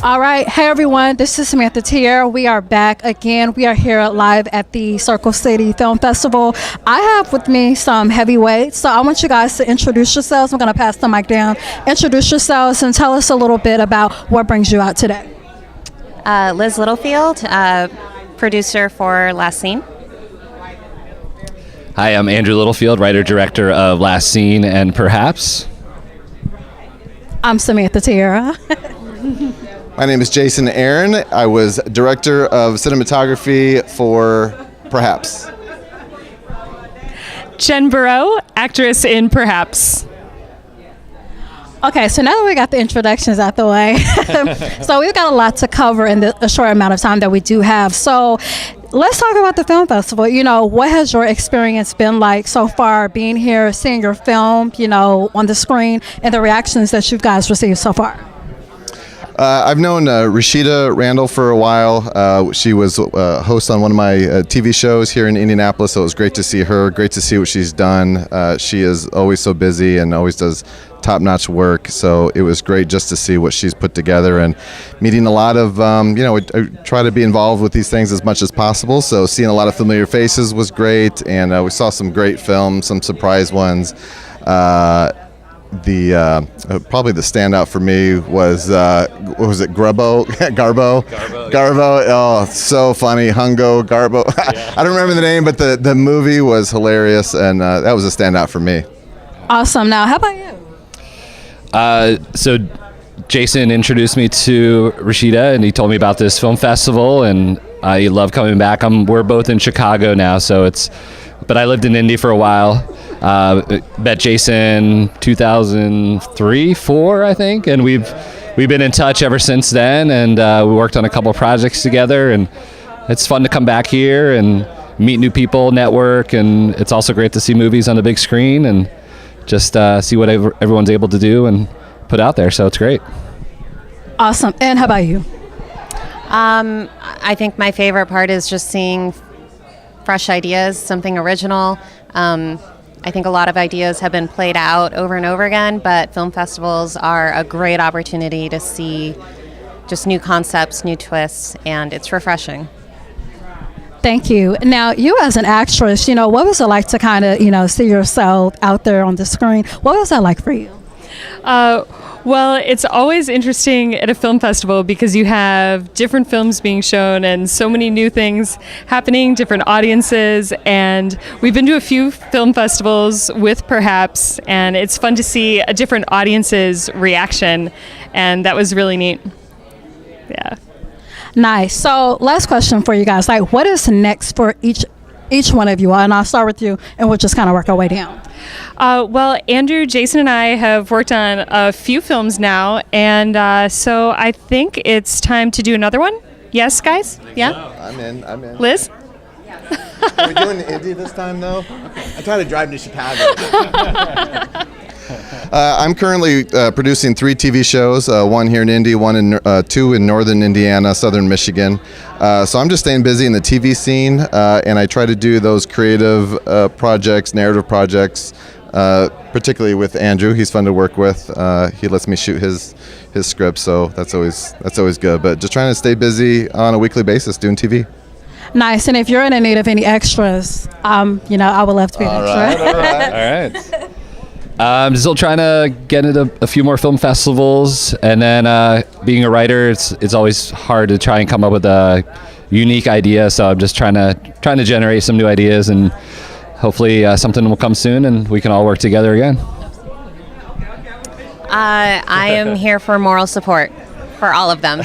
All right. Hey, everyone. This is Samantha Tier. We are back again. We are here live at the Circle City Film Festival. I have with me some heavyweights. So I want you guys to introduce yourselves. I'm going to pass the mic down. Introduce yourselves and tell us a little bit about what brings you out today. Liz Littlefield, producer for Last Scene. Hi, I'm Andrew Littlefield, writer-director of Last Scene and Perhaps. I'm Samantha Tiara. My name is Jason Aaron. I was director of cinematography for Perhaps. Jen Burrow, actress in Perhaps. Okay, so now that we got the introductions out the way, so we've got a lot to cover in the short amount of time that we do have. So let's talk about the film festival. What has your experience been like so far being here, seeing your film, on the screen, and the reactions that you guys received so far? I've known Rashida Randall for a while. She was a host on one of my TV shows here in Indianapolis, so it was great to see her, great to see what she's done. She is always so busy and always does top-notch work, so it was great just to see what she's put together and meeting a lot of, I try to be involved with these things as much as possible, so seeing a lot of familiar faces was great, and we saw some great films, some surprise ones. Probably the standout for me was what was it, Garbo? Oh, so funny, Garbo. I don't remember the name, but the movie was hilarious, and that was a standout for me. Awesome. Now, how about you? So Jason introduced me to Rashida, and he told me about this film festival, and I love coming back. We're both in Chicago now, but I lived in Indy for a while. Met Jason 2003, 4, I think, and we've been in touch ever since then, and we worked on a couple of projects together, and it's fun to come back here and meet new people, network, and it's also great to see movies on the big screen and just see what everyone's able to do and put out there, so it's great. Awesome. And how about you? I think my favorite part is just seeing fresh ideas, something original. I think a lot of ideas have been played out over and over again, but film festivals are a great opportunity to see just new concepts, new twists, and it's refreshing. Thank you. Now, you as an actress, what was it like to kind of, see yourself out there on the screen? What was that like for you? Well, it's always interesting at a film festival because you have different films being shown and so many new things happening, different audiences, and we've been to a few film festivals with Perhaps, and it's fun to see a different audience's reaction, and that was really neat. Yeah. Nice. So, last question for you guys. Like, what is next for each one of you? And I'll start with you, and we'll just kind of work our way down. Well, Andrew, Jason, and I have worked on a few films now, and so I think it's time to do another one. Yes, guys? Yeah? I'm in. Liz? Are we doing Indy this time, though? I try to drive to Chicago. I'm currently producing 3 TV shows, one here in Indy, 2 in northern Indiana, southern Michigan. So I'm just staying busy in the TV scene, and I try to do those creative projects, narrative projects, particularly with Andrew. He's fun to work with. He lets me shoot his script, so that's always good. But just trying to stay busy on a weekly basis doing TV. Nice. And if you're in need of any extras, I would love to be an extra. All right. I'm still trying to get into a few more film festivals, and then being a writer, it's always hard to try and come up with a unique idea. So I'm just trying to generate some new ideas, and hopefully something will come soon, and we can all work together again. I am here for moral support for all of them.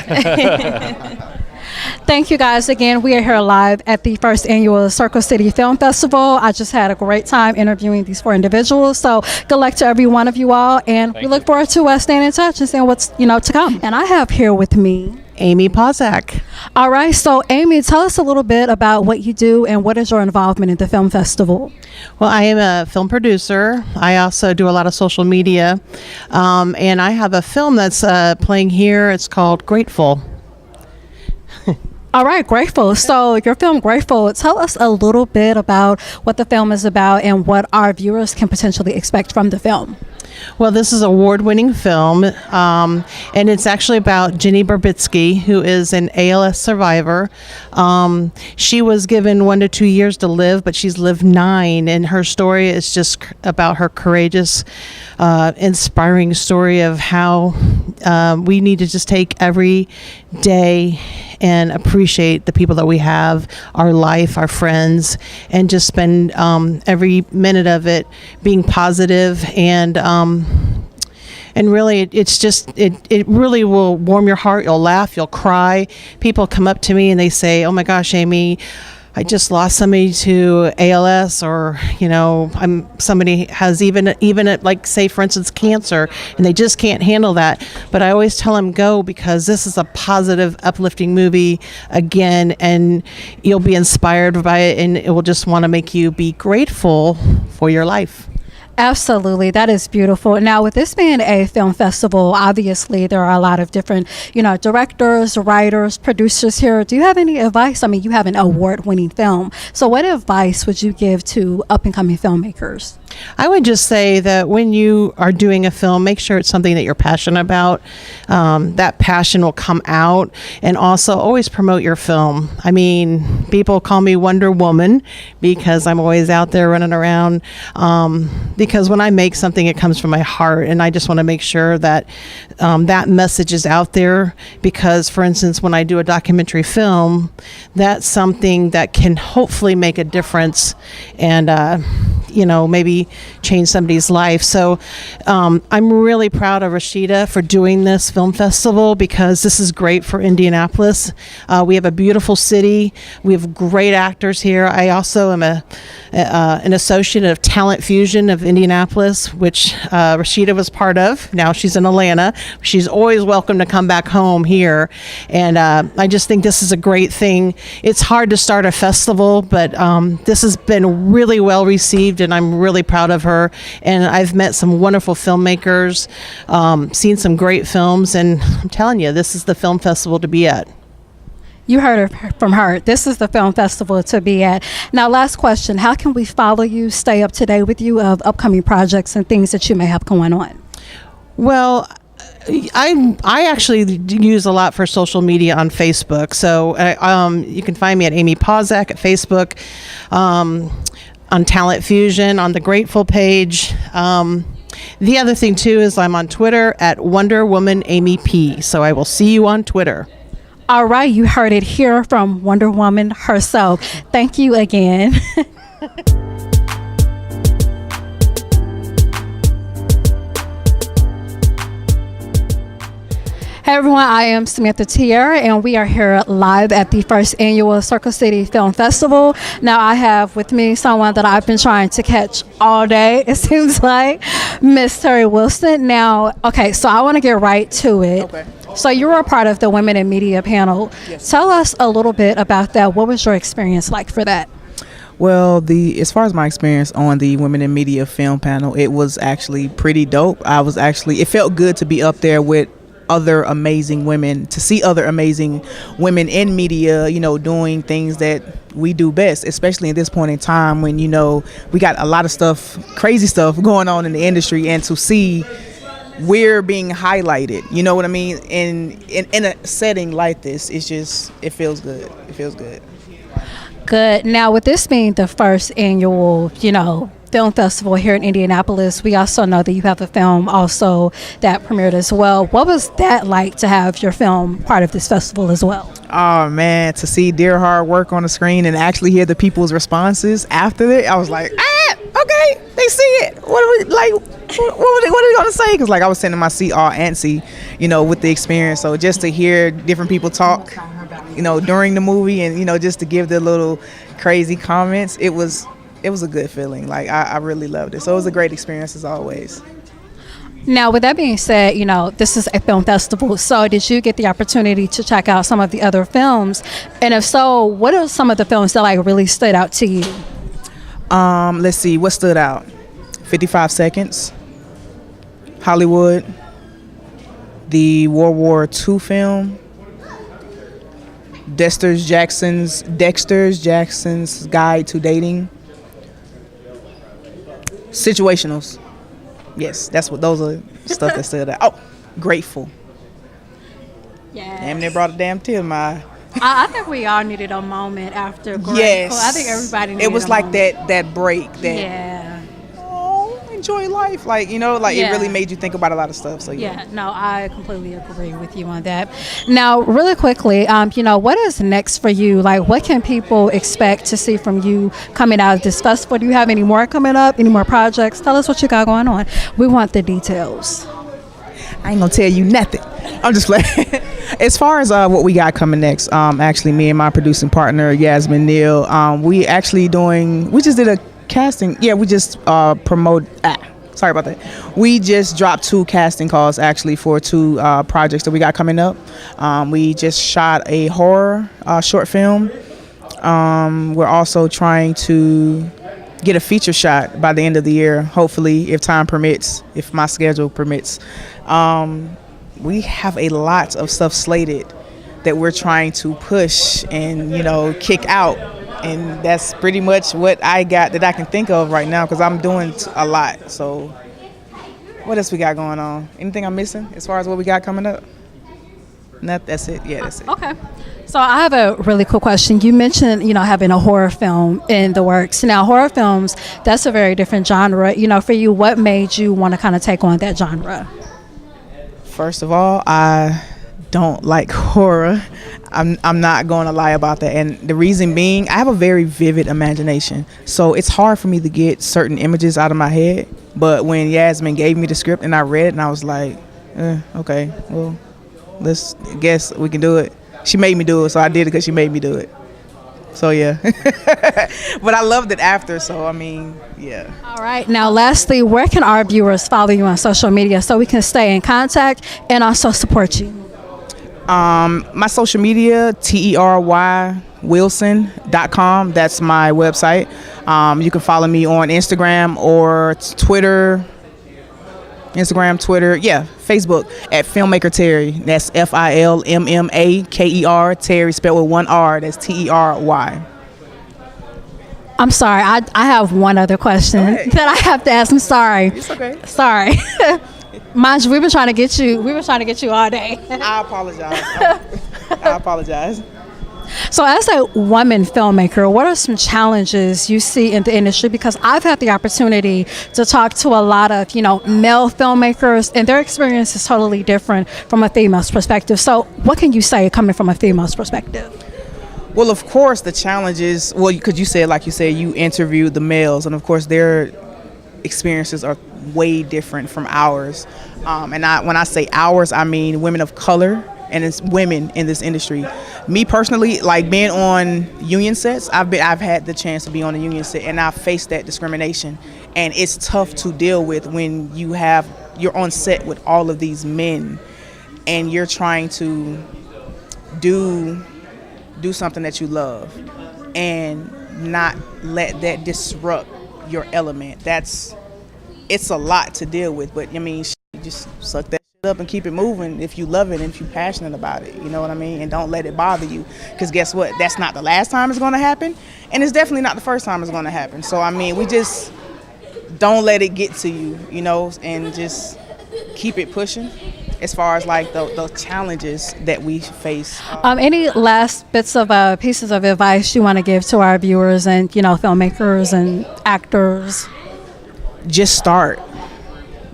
Thank you guys again. We are here live at the first annual Circle City Film Festival. I just had a great time interviewing these 4 individuals. So good luck to every one of you all. And we look forward to staying in touch and seeing what's to come. And I have here with me Amy Pozak. All right. So Amy, tell us a little bit about what you do and what is your involvement in the film festival? Well, I am a film producer. I also do a lot of social media. And I have a film that's playing here. It's called Grateful. All right, Grateful. So your film Grateful, tell us a little bit about what the film is about and what our viewers can potentially expect from the film. Well, this is an award-winning film, and it's actually about Jenny Burbitsky, who is an ALS survivor. She was given 1 to 2 years to live, but she's lived 9, and her story is just about her courageous, inspiring story of how we need to just take every day and appreciate the people that we have, our life, our friends, and just spend every minute of it being positive and really it really will warm your heart. You'll laugh, you'll cry. People come up to me and they say, "Oh my gosh, Amy, I just lost somebody to ALS," or somebody has even like, say for instance, cancer, and they just can't handle that. But I always tell them, go, because this is a positive, uplifting movie again, and you'll be inspired by it, and it will just want to make you be grateful for your life. Absolutely. That is beautiful. Now, with this being a film festival, obviously there are a lot of different, directors, writers, producers here. Do you have any advice? I mean, you have an award-winning film. So what advice would you give to up-and-coming filmmakers? I would just say that when you are doing a film, make sure it's something that you're passionate about. That passion will come out, and also always promote your film. I mean, people call me Wonder Woman because I'm always out there running around. Because when I make something, it comes from my heart, and I just want to make sure that that message is out there. Because, for instance, when I do a documentary film, that's something that can hopefully make a difference, and maybe change somebody's life. So I'm really proud of Rashida for doing this film festival, because this is great for Indianapolis. We have a beautiful city. We have great actors here. I also am an associate of Talent Fusion of Indianapolis, which Rashida was part of. Now she's in Atlanta. She's always welcome to come back home here. And I just think this is a great thing. It's hard to start a festival, but this has been really well received, and I'm really proud of her. And I've met some wonderful filmmakers, seen some great films, and I'm telling you, this is the film festival to be at. You heard it from her. This is the film festival to be at. Now, last question. How can we follow you, stay up to date with you of upcoming projects and things that you may have going on? Well, I actually use a lot for social media on Facebook. So you can find me at Amy Pozak at Facebook, on Talent Fusion, on the Grateful page. The other thing, too, is I'm on Twitter at Wonder Woman Amy P. So I will see you on Twitter. All right, you heard it here from Wonder Woman herself. Thank you again. Hey everyone, I am Samantha Tier, and we are here live at the first annual Circle City Film Festival. Now I have with me someone that I've been trying to catch all day, it seems like, Miss Terry Wilson. Now, okay, so I want to get right to it. Okay. So you were a part of the Women in Media panel. Yes. Tell us a little bit about that. What was your experience like for that? Well, as far as my experience on the Women in Media film panel, it was actually pretty dope. It felt good to be up there with other amazing women, to see other amazing women in media, doing things that we do best, especially at this point in time when, we got a lot of stuff, crazy stuff going on in the industry, and to see we're being highlighted, you know what I mean? In a setting like this, it feels good. It feels good. Good. Now, with this being the first annual, film festival here in Indianapolis, we also know that you have a film also that premiered as well. What was that like to have your film part of this festival as well? Oh man, to see dear hard work on the screen and actually hear the people's responses after it, I was like, okay, they see it. What are we gonna say? Because I was sitting in my seat all antsy, with the experience. So just to hear different people talk, during the movie, and just to give their little crazy comments, it was a good feeling. I really loved it. So it was a great experience as always. Now, with that being said, this is a film festival. So did you get the opportunity to check out some of the other films? And if so, what are some of the films that really stood out to you? Let's see, what stood out? 55 Seconds, Hollywood, the World War II film, Dexter Jackson's Guide to Dating, Situationals. Yes, those are stuff that stood out. Oh, Grateful. Yeah. Damn, they brought a damn tear to my eye. I think we all needed a moment after Grateful. Yes. I think everybody needed it was a like moment. that break. Yeah. Enjoy life. It really made you think about a lot of stuff. So yeah, no, I completely agree with you on that. Now, really quickly, what is next for you? What can people expect to see from you coming out of this festival? Do you have any more coming up? Any more projects? Tell us what you got going on. We want the details. I ain't gonna tell you nothing. I'm just playing. As far as what we got coming next, actually, me and my producing partner Yasmin Neal, we just did a casting. Yeah, we just sorry about that. We just dropped 2 casting calls actually for 2 projects that we got coming up. We just shot a horror short film. We're also trying to get a feature shot by the end of the year, hopefully, if time permits, if my schedule permits. We have a lot of stuff slated that we're trying to push and, kick out. And that's pretty much what I got that I can think of right now, because I'm doing a lot. So what else we got going on? Anything I'm missing as far as what we got coming up? That's it. Yeah, that's it. Okay. So I have a really cool question. You mentioned, having a horror film in the works. Now, horror films, that's a very different genre. For you, what made you want to kind of take on that genre? First of all, I don't like horror. I'm not going to lie about that. And the reason being, I have a very vivid imagination. So it's hard for me to get certain images out of my head. But when Yasmin gave me the script and I read it, and I was like, okay, well, let's guess we can do it. She made me do it, so I did it because she made me do it. So yeah. But I loved it after, so I mean, yeah. All right. Now, lastly, where can our viewers follow you on social media so we can stay in contact and also support you? My social media, TeryWilson.com. That's my website. You can follow me on Instagram or Twitter. Facebook at Filmmaker Terry. That's FILMMAKER, Terry spelled with one R. That's TERY. I'm sorry. I have one other question that I have to ask. I'm sorry. It's okay. Sorry. Mind you, we've been trying to get you all day. I apologize. So as a woman filmmaker, what are some challenges you see in the industry? Because I've had the opportunity to talk to a lot of, male filmmakers, and their experience is totally different from a female's perspective. So what can you say coming from a female's perspective? Well, of course, the challenges, because you interviewed the males, and of course their experiences are way different from ours. When I say ours, I mean women of color, and it's women in this industry. Me personally, like being on union sets, I've had the chance to be on a union set, and I've faced that discrimination, and it's tough to deal with when you're on set with all of these men, and you're trying to do something that you love, and not let that disrupt your element. It's a lot to deal with, but I mean, you just suck that up and keep it moving if you love it and if you're passionate about it, you know what I mean? And don't let it bother you, because guess what? That's not the last time it's going to happen, and it's definitely not the first time it's going to happen. So I mean, we just don't let it get to you, and just keep it pushing as far as like the challenges that we face. Any last bits of pieces of advice you want to give to our viewers and filmmakers and actors? Just start.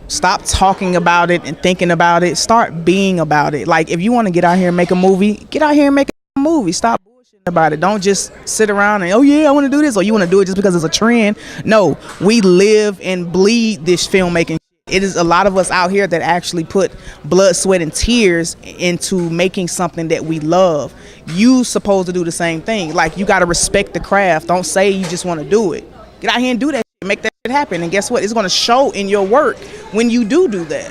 Stop talking about it and thinking about it. Start being about it. Like, if you want to get out here and make a movie, get out here and make a movie. Stop bullshitting about it. Don't just sit around and, I want to do this, or you want to do it just because it's a trend. No, we live and bleed this filmmaking. It is a lot of us out here that actually put blood, sweat, and tears into making something that we love. You supposed to do the same thing. Like, you got to respect the craft. Don't say you just want to do it. Get out here and do that. Make that shit happen, and guess what? It's going to show in your work when you do that.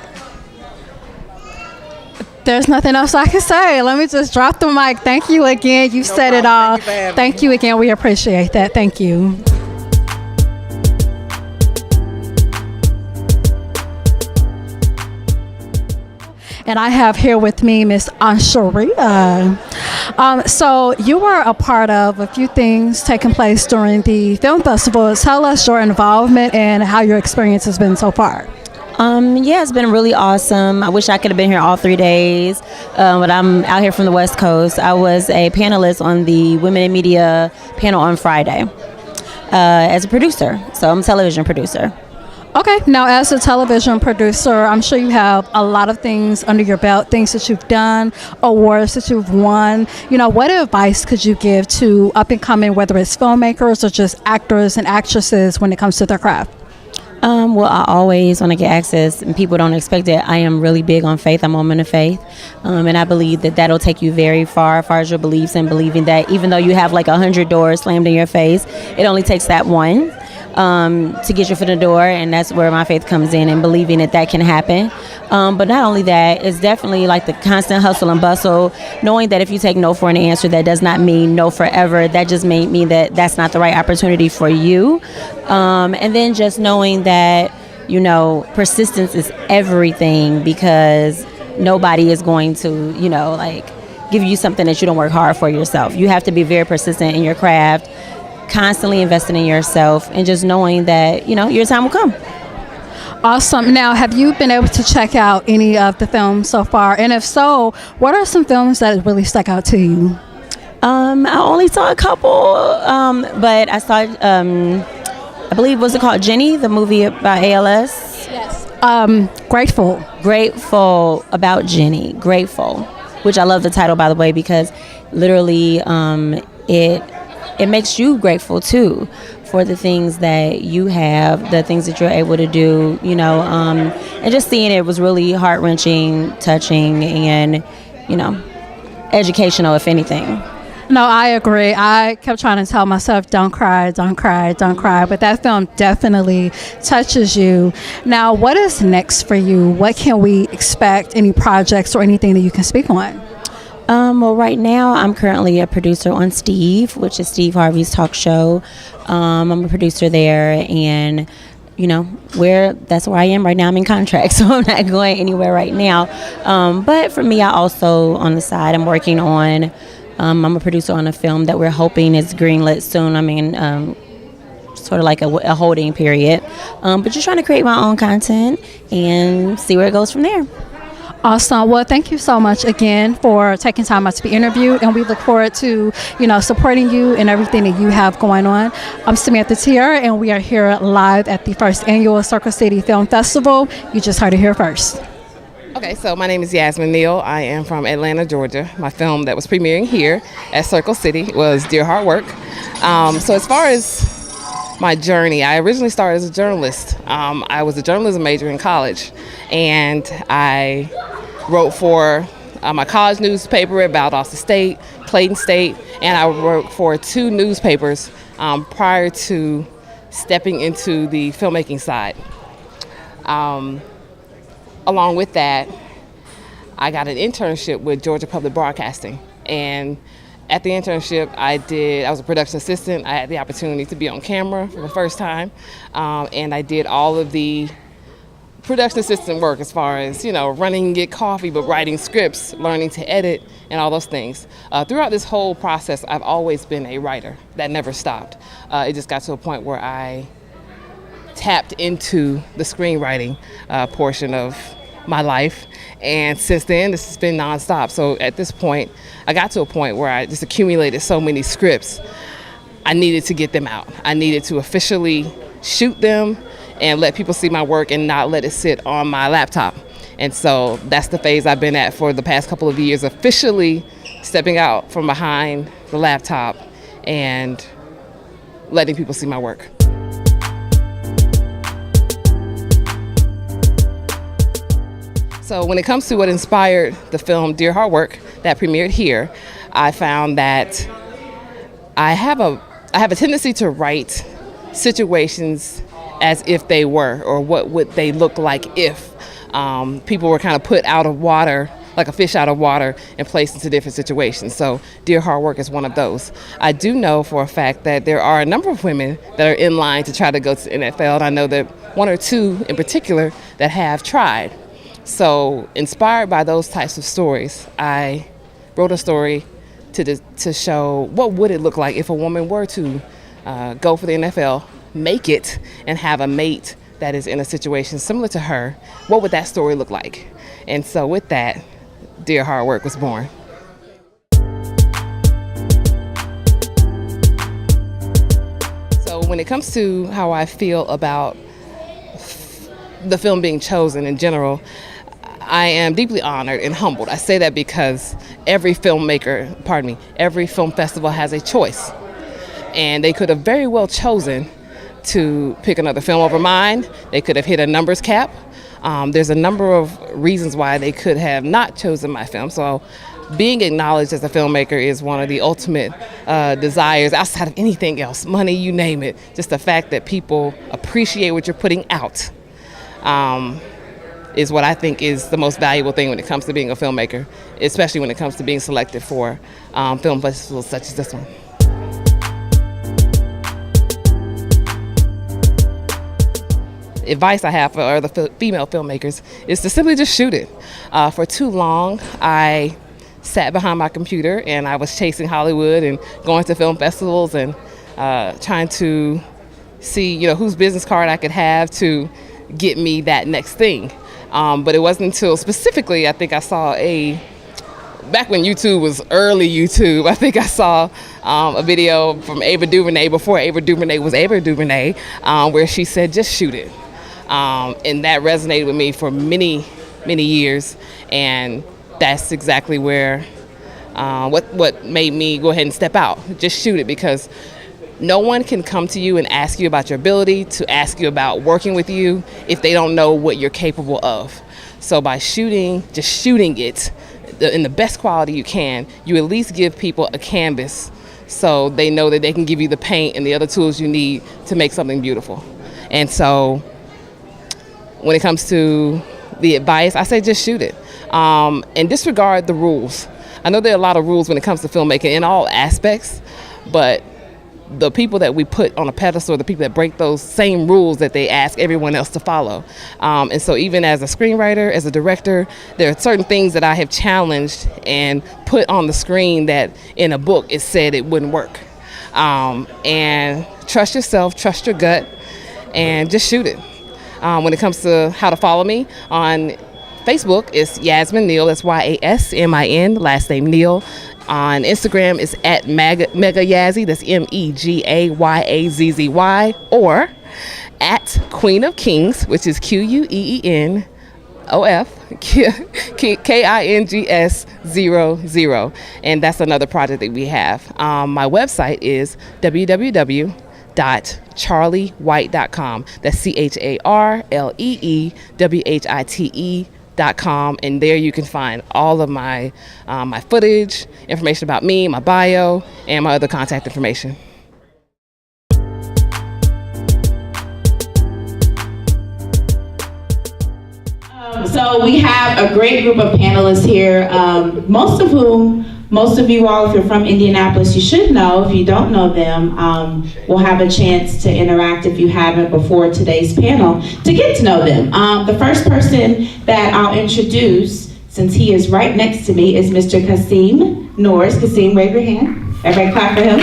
There's nothing else I can say. Let me just drop the mic. Thank you again. You said it all. Thank you again. We appreciate that. Thank you. And I have here with me Miss Ansharia. So you were a part of a few things taking place during the film festival. Tell us your involvement and how your experience has been so far. Yeah, it's been really awesome. I wish I could have been here all 3 days, but I'm out here from the West Coast. I was a panelist on the Women in Media panel on Friday as a producer. So I'm a television producer. Okay, now as a television producer, I'm sure you have a lot of things under your belt, things that you've done, awards that you've won. What advice could you give to up and coming, whether it's filmmakers or just actors and actresses when it comes to their craft? Well, I always, when I get access and people don't expect it, I am really big on faith. I'm a woman of faith. And I believe that that'll take you very far as far as your beliefs, and believing that even though you have like 100 doors slammed in your face, it only takes that one to get your foot in the door. And that's where my faith comes in, and believing that can happen. But not only that, it's definitely like the constant hustle and bustle, knowing that if you take no for an answer, that does not mean no forever. That just may mean that that's not the right opportunity for you. And then just knowing that, you know, persistence is everything, because nobody is going to, you know, like give you something that you don't work hard for yourself. You have to be very persistent in your craft, constantly investing in yourself, and just knowing that, you know, your time will come. Awesome. Now, have you been able to check out any of the films so far? And if so, what are some films that really stuck out to you? I only saw a couple, but I saw, I believe, what's it called? Jenny, the movie about ALS? Yes. Grateful. Grateful, about Jenny. Grateful, which I love the title, by the way, because literally it makes you grateful too for the things that you have, the things that you're able to do, you know, and just seeing it was really heart-wrenching, touching, and, you know, educational, if anything. No, I agree. I kept trying to tell myself, don't cry, don't cry, don't cry. But that film definitely touches you. Now, what is next for you? What can we expect? Any projects or anything that you can speak on? Well, right now I'm currently a producer on Steve, which is Steve Harvey's talk show. I'm a producer there, and you know, that's where I am right now. I'm in contract, so I'm not going anywhere right now. But for me, I also, on the side, I'm working on, I'm a producer on a film that we're hoping is greenlit soon. I mean, sort of like a holding period. But just trying to create my own content and see where it goes from there. Awesome. Well, thank you so much again for taking time out to be interviewed, and we look forward to, you know, supporting you and everything that you have going on. I'm Samantha Tier, and we are here live at the first annual Circle City Film Festival. You just heard it here first. Okay, so my name is Yasmin Neal. I am from Atlanta, Georgia. My film that was premiering here at Circle City was Dear Hard Work. So as far as my journey, I originally started as a journalist. I was a journalism major in college, and I wrote for my college newspaper at Valdosta State, Clayton State, and I wrote for 2 newspapers prior to stepping into the filmmaking side. Along with that, I got an internship with Georgia Public Broadcasting, and at the internship I was a production assistant. I had the opportunity to be on camera for the first time, and I did all of the production assistant work as far as, you know, running Get Coffee, but writing scripts, learning to edit, and all those things. Throughout this whole process, I've always been a writer. That never stopped. It just got to a point where I tapped into the screenwriting portion of my life, and since then this has been nonstop. So at this point, I got to a point where I just accumulated so many scripts. I needed to get them out. I needed to officially shoot them and let people see my work and not let it sit on my laptop. And so that's the phase I've been at for the past couple of years, officially stepping out from behind the laptop and letting people see my work. So when it comes to what inspired the film Dear Hard Work that premiered here, I found that I have a tendency to write situations as if they were, or what would they look like if people were kind of put out of water, like a fish out of water, and placed into different situations. So Dear Hard Work is one of those. I do know for a fact that there are a number of women that are in line to try to go to the NFL. I know that 1 or 2 in particular that have tried. So inspired by those types of stories, I wrote a story to show what would it look like if a woman were to go for the NFL, make it, and have a mate that is in a situation similar to her. What would that story look like? And so with that, Dear Hard Work was born. So when it comes to how I feel about the film being chosen in general, I am deeply honored and humbled. I say that because every film festival has a choice. And they could have very well chosen to pick another film over mine. They could have hit a numbers cap. There's a number of reasons why they could have not chosen my film. So being acknowledged as a filmmaker is one of the ultimate desires outside of anything else, money, you name it. Just the fact that people appreciate what you're putting out. is what I think is the most valuable thing when it comes to being a filmmaker, especially when it comes to being selected for film festivals such as this one. Advice I have for other female filmmakers is to simply just shoot it. For too long, I sat behind my computer and I was chasing Hollywood and going to film festivals and trying to see, whose business card I could have to get me that next thing. But it wasn't until specifically, I think I saw back when YouTube was early YouTube, I think I saw a video from Ava DuVernay before Ava DuVernay was Ava DuVernay, where she said, just shoot it. And that resonated with me for many, many years. And that's exactly where, what made me go ahead and step out. Just shoot it, because no one can come to you and ask you about your ability, to ask you about working with you, if they don't know what you're capable of. So by just shooting it in the best quality you can, you at least give people a canvas so they know that they can give you the paint and the other tools you need to make something beautiful. And so when it comes to the advice, I say just shoot it. And disregard the rules. I know there are a lot of rules when it comes to filmmaking in all aspects, but the people that we put on a pedestal are the people that break those same rules that they ask everyone else to follow. And so even as a screenwriter, as a director, there are certain things that I have challenged and put on the screen that in a book it said it wouldn't work. And trust yourself, trust your gut, and just shoot it. When it comes to how to follow me, on Facebook, it's Yasmin Neal, that's YASMIN, last name Neal. On Instagram, it's at Mega Yazzie, that's MEGAYAZZY, or at Queen of Kings, which is QUEENOF KINGS00. And that's another project that we have. My website is www.charliewhite.com. That's CHARLEEWHITE.com, and there you can find all of my my footage, information about me, my bio, and my other contact information. So we have a great group of panelists here, most of you all, if you're from Indianapolis, you should know. If you don't know them, we'll have a chance to interact, if you haven't before today's panel, to get to know them. The first person that I'll introduce, since he is right next to me, is Mr. Kasim Norris. Kasim, wave your hand. Everybody clap for him.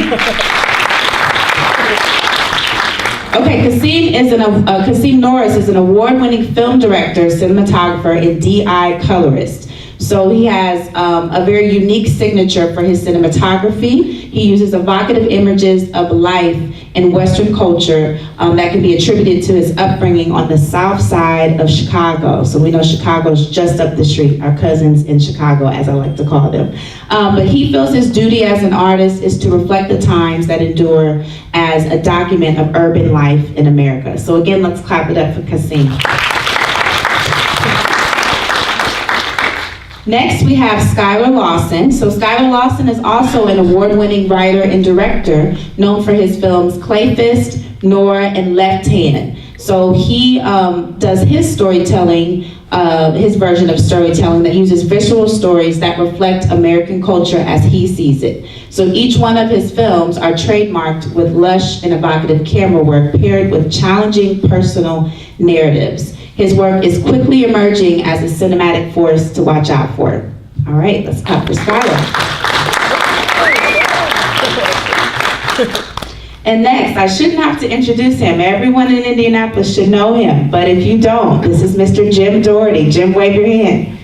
Okay, Kasim Norris is an award-winning film director, cinematographer, and DI colorist. So he has a very unique signature for his cinematography. He uses evocative images of life and Western culture that can be attributed to his upbringing on the south side of Chicago. So we know Chicago's just up the street, our cousins in Chicago, as I like to call them. But he feels his duty as an artist is to reflect the times that endure as a document of urban life in America. So again, let's clap it up for Kasim. Next, we have Skylar Lawson. So Skylar Lawson is also an award-winning writer and director known for his films Clayfist, Nora, and Left Hand. So he does his storytelling, his version of storytelling that uses visual stories that reflect American culture as he sees it. So each one of his films are trademarked with lush and evocative camera work paired with challenging personal narratives. His work is quickly emerging as a cinematic force to watch out for. All right, let's clap for Skylar. And next, I shouldn't have to introduce him. Everyone in Indianapolis should know him, but if you don't, this is Mr. Jim Doherty. Jim, wave your hand.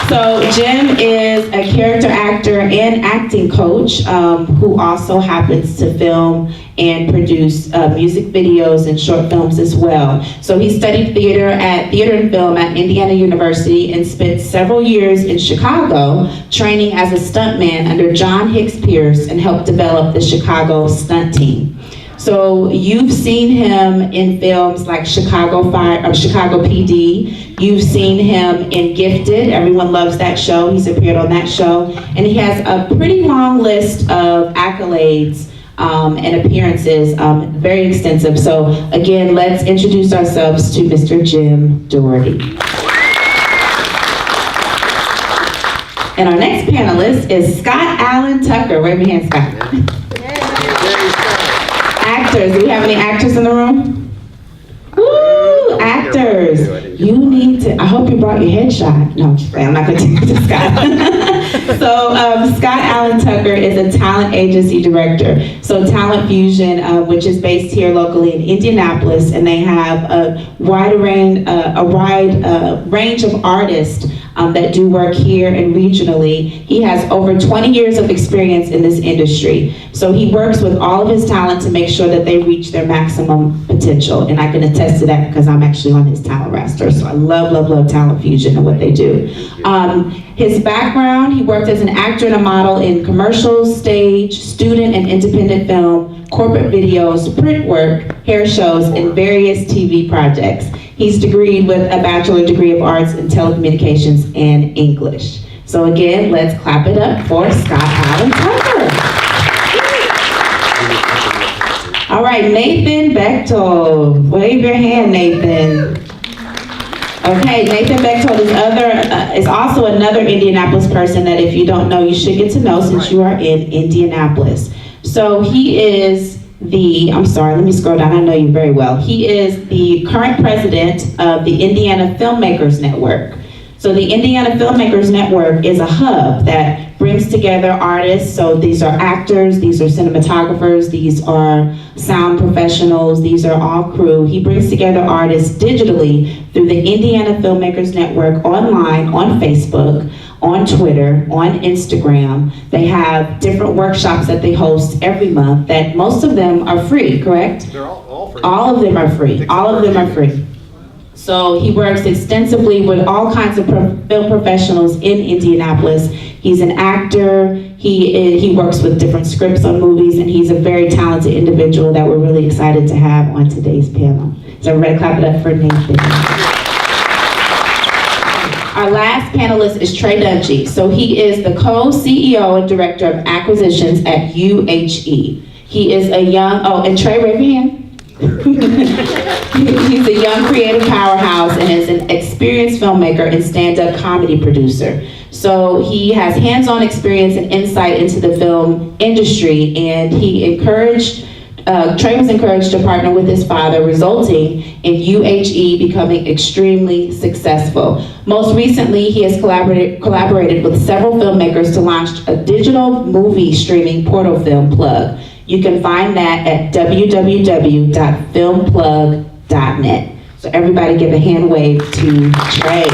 So Jim is a character actor and acting coach who also happens to film and produce music videos and short films as well. So he studied theater and film at Indiana University and spent several years in Chicago training as a stuntman under John Hicks Pierce and helped develop the Chicago stunt team. So you've seen him in films like Chicago PD. You've seen him in Gifted. Everyone loves that show. He's appeared on that show. And he has a pretty long list of accolades and appearances, very extensive. So again, let's introduce ourselves to Mr. Jim Doherty. And our next panelist is Scott Allen Tucker. Wave your hand, Scott. Actors, do we have any actors in the room? Woo, actors. You need to, I hope you brought your headshot. No, I'm not gonna take it to Scott. So Scott Allen Tucker is a talent agency director. So Talent Fusion, which is based here locally in Indianapolis, and they have a wide range of artists that do work here and regionally. He has over 20 years of experience in this industry. So he works with all of his talent to make sure that they reach their maximum potential. And I can attest to that because I'm actually on his talent roster. So I love Talent Fusion and what they do. His background, he worked as an actor and a model in commercials, stage, student and independent film, corporate videos, print work, hair shows, and various TV projects. He's degreed with a bachelor degree of arts in telecommunications and English. So again, let's clap it up for Scott Allen Tucker. All right, Nathan Bechtold. Wave your hand, Nathan. Okay, Nathan Bechtold is also another Indianapolis person that if you don't know, you should get to know since you are in Indianapolis. So he is I'm sorry, let me scroll down, I know you very well. He is the current president of the Indiana Filmmakers Network. So the Indiana Filmmakers Network is a hub that brings together artists. So these are actors, these are cinematographers, these are sound professionals, these are all crew. He brings together artists digitally through the Indiana Filmmakers Network online, on Facebook, on Twitter, on Instagram. They have different workshops that they host every month that most of them are free, correct? They're all free. All of them are free. All of them are free. So he works extensively with all kinds of film professionals in Indianapolis. He's an actor, he works with different scripts on movies, and he's a very talented individual that we're really excited to have on today's panel. So everybody clap it up for Nathan. Our last panelist is Trey Dungy. So he is the co-CEO and director of acquisitions at UHE. He is a young, and Trey, raise your hand. He's a young creative powerhouse and is an experienced filmmaker and stand-up comedy producer. So he has hands-on experience and insight into the film industry, and Trey was encouraged to partner with his father, resulting in UHE becoming extremely successful. Most recently, he has collaborated with several filmmakers to launch a digital movie streaming portal, Film Plug. You can find that at www.filmplug.net. So everybody give a hand wave to Trey.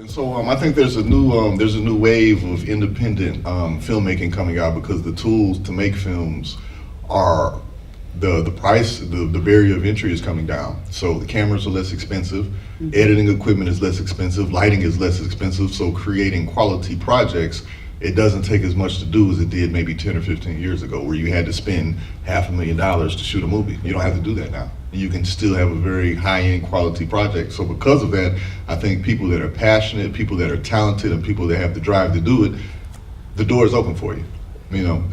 So I think there's a new wave of independent filmmaking coming out because the tools to make films are the price, the barrier of entry is coming down. So the cameras are less expensive, editing equipment is less expensive, lighting is less expensive. So creating quality projects, it doesn't take as much to do as it did maybe 10 or 15 years ago, where you had to spend $500,000 to shoot a movie. You don't have to do that now. You can still have a very high-end quality project. So because of that, I think people that are passionate, people that are talented, and people that have the drive to do it, the door is open for you.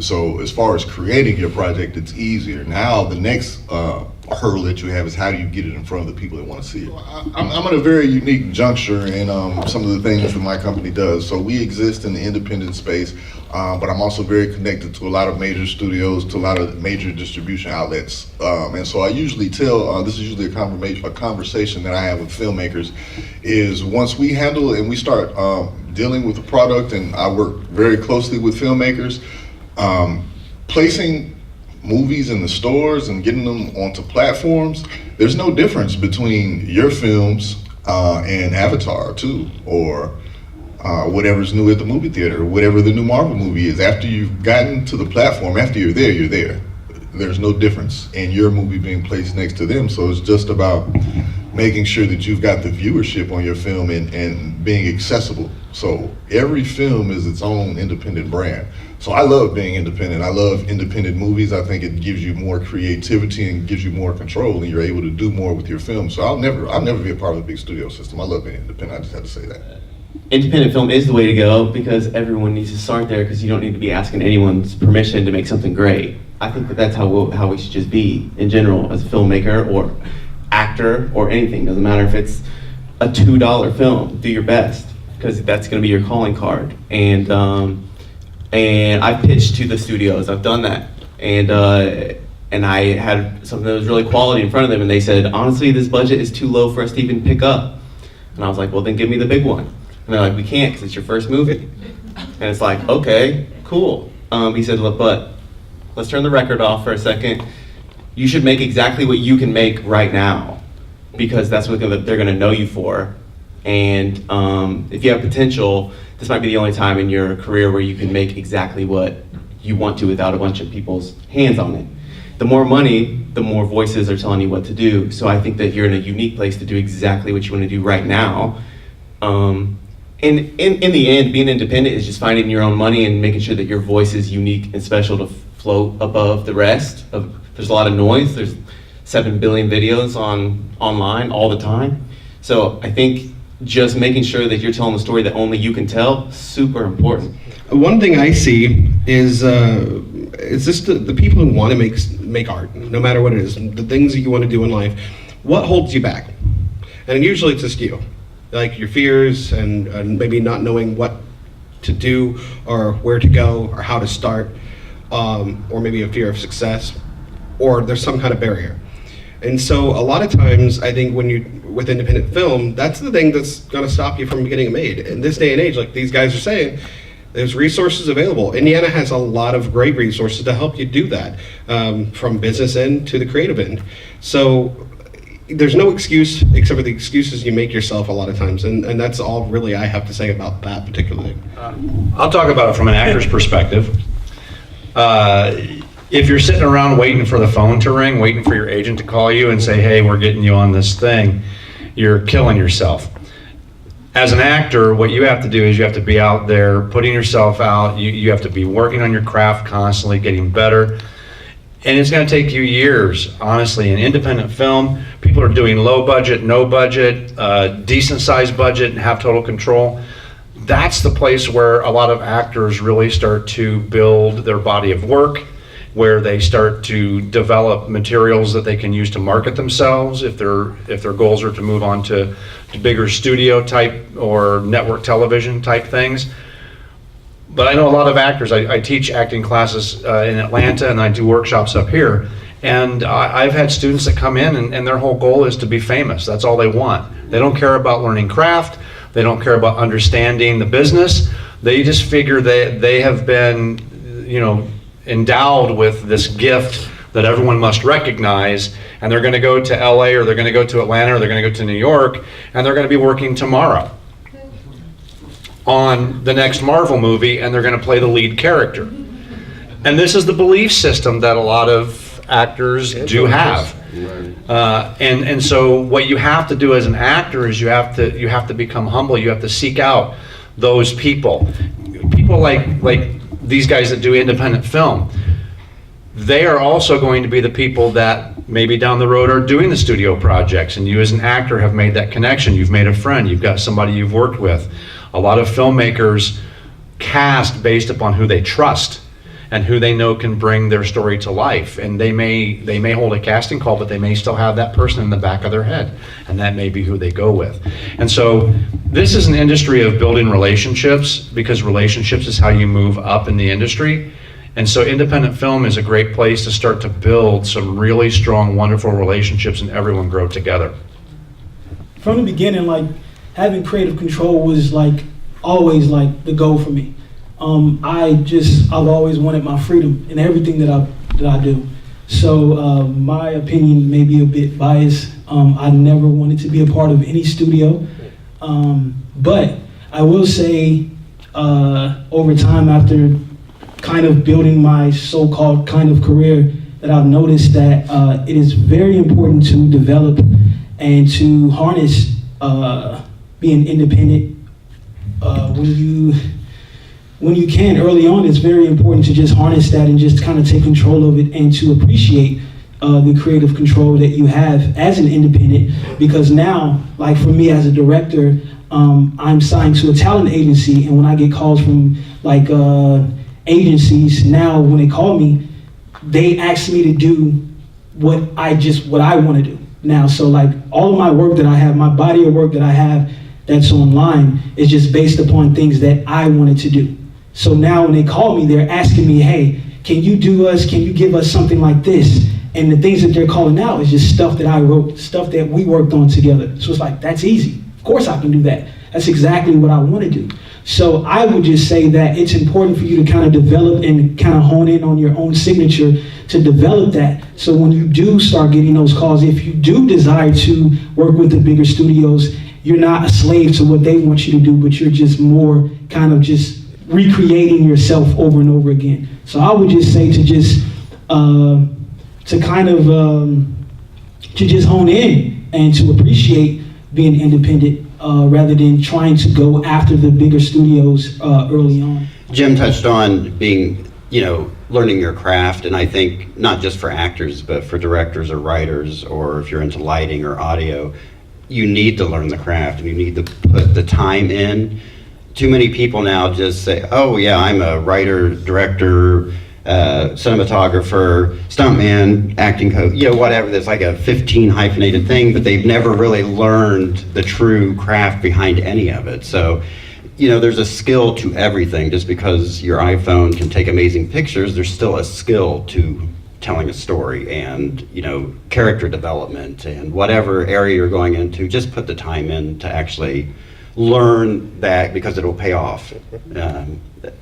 So as far as creating your project, it's easier. Now the next hurdle that you have is how do you get it in front of the people that want to see it. I'm at a very unique juncture in some of the things that my company does. So we exist in the independent space, but I'm also very connected to a lot of major studios, to a lot of major distribution outlets. And so I usually tell, this is usually a conversation that I have with filmmakers, is once we handle and we start dealing with the product, and I work very closely with filmmakers, placing movies in the stores and getting them onto platforms, there's no difference between your films and Avatar 2 or whatever's new at the movie theater, or whatever the new Marvel movie is. After you've gotten to the platform, after you're there, you're there. There's no difference in your movie being placed next to them. So it's just about making sure that you've got the viewership on your film and being accessible. So every film is its own independent brand. So I love being independent. I love independent movies. I think it gives you more creativity and gives you more control, and you're able to do more with your film. So I'll never be a part of a big studio system. I love being independent. I just had to say that. Independent film is the way to go because everyone needs to start there because you don't need to be asking anyone's permission to make something great. I think that's how we should just be in general as a filmmaker or actor or anything. Doesn't matter if it's a $2 film. Do your best because that's going to be your calling card. And I've pitched to the studios. I've done that. And I had something that was really quality in front of them, and they said, honestly, this budget is too low for us to even pick up. And I was like, well, then give me the big one. And they're like, we can't because it's your first movie. And it's like, okay, cool. He said, look, but let's turn the record off for a second. You should make exactly what you can make right now because that's what they're going to know you for. And if you have potential, this might be the only time in your career where you can make exactly what you want to without a bunch of people's hands on it. The more money, the more voices are telling you what to do. So I think that you're in a unique place to do exactly what you want to do right now. In the end, being independent is just finding your own money and making sure that your voice is unique and special to float above the rest. There's a lot of noise. There's 7 billion videos online all the time. So I think just making sure that you're telling the story that only you can tell, super important. One thing I see is just the people who want to make art, no matter what it is, the things that you want to do in life, what holds you back? And usually it's just you. Like your fears and maybe not knowing what to do or where to go or how to start, or maybe a fear of success, or there's some kind of barrier. And so a lot of times I think when you with independent film, that's the thing that's going to stop you from getting it made. In this day and age, like these guys are saying, there's resources available. Indiana has a lot of great resources to help you do that, from business end to the creative end. So there's no excuse except for the excuses you make yourself a lot of times, and that's all really I have to say about that particularly. I'll talk about it from an actor's perspective. If you're sitting around waiting for the phone to ring, waiting for your agent to call you and say, hey, we're getting you on this thing, you're killing yourself. As an actor, what you have to do is you have to be out there putting yourself out. You have to be working on your craft constantly, getting better. And it's going to take you years, honestly. In independent film, people are doing low budget, no budget, decent sized budget, and have total control. That's the place where a lot of actors really start to build their body of work, where they start to develop materials that they can use to market themselves if their goals are to move on to bigger studio type or network television type things. But I know a lot of actors. I teach acting classes in Atlanta, and I do workshops up here. And I've had students that come in and their whole goal is to be famous. That's all they want. They don't care about learning craft. They don't care about understanding the business. They just figure they have been, endowed with this gift that everyone must recognize, and they're going to go to LA or they're going to go to Atlanta or they're going to go to New York, and they're going to be working tomorrow on the next Marvel movie, and they're going to play the lead character. And this is the belief system that a lot of actors do have. And so what you have to do as an actor is you have to become humble. You have to seek out those people like these guys that do independent film. They are also going to be the people that maybe down the road are doing the studio projects, and you as an actor have made that connection. You've made a friend. You've got somebody you've worked with. A lot of filmmakers cast based upon who they trust and who they know can bring their story to life. And they may hold a casting call, but they may still have that person in the back of their head, and that may be who they go with. And so this is an industry of building relationships, because relationships is how you move up in the industry. And so independent film is a great place to start to build some really strong, wonderful relationships and everyone grow together. From the beginning, having creative control was always the goal for me. I've always wanted my freedom in everything that I do. So my opinion may be a bit biased. I never wanted to be a part of any studio. But I will say over time, after kind of building my so-called kind of career, that I've noticed that it is very important to develop and to when when you can early on, it's very important to just harness that and just kind of take control of it and to appreciate the creative control that you have as an independent. Because now, like for me as a director, I'm signed to a talent agency, and when I get calls from like agencies, now when they call me, they ask me to do what I want to do now. So like all of my work that I have, my body of work that I have that's online is just based upon things that I wanted to do. So now when they call me, they're asking me, hey, can you give us something like this? And the things that they're calling out is just stuff that I wrote, stuff that we worked on together. So it's like, that's easy. Of course I can do that. That's exactly what I want to do. So I would just say that it's important for you to kind of develop and kind of hone in on your own signature to develop that. So when you do start getting those calls, if you do desire to work with the bigger studios, you're not a slave to what they want you to do, but you're just more kind of just recreating yourself over and over again. So I would just say to just to just hone in and to appreciate being independent rather than trying to go after the bigger studios early on. Jim touched on being, learning your craft, and I think not just for actors, but for directors or writers, or if you're into lighting or audio, you need to learn the craft and you need to put the time in. Too many people now just say, oh yeah, I'm a writer, director, cinematographer, stuntman, acting coach, whatever. There's like a 15 hyphenated thing, but they've never really learned the true craft behind any of it. So, there's a skill to everything. Just because your iPhone can take amazing pictures, there's still a skill to telling a story and, character development and whatever area you're going into. Just put the time in to actually learn that, because it'll pay off.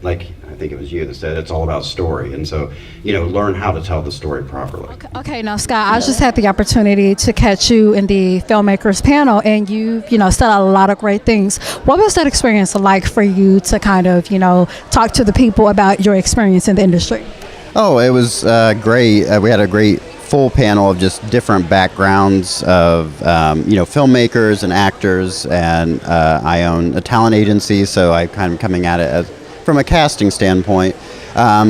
Like I think it was you that said it's all about story, and so learn how to tell the story properly. Okay, now Scott, I just had the opportunity to catch you in the filmmakers panel, and you said a lot of great things. What was that experience like for you to kind of talk to the people about your experience in the industry? Oh, it was great. We had a great full panel of just different backgrounds of filmmakers and actors, and I own a talent agency, so I kind of coming at it from a casting standpoint.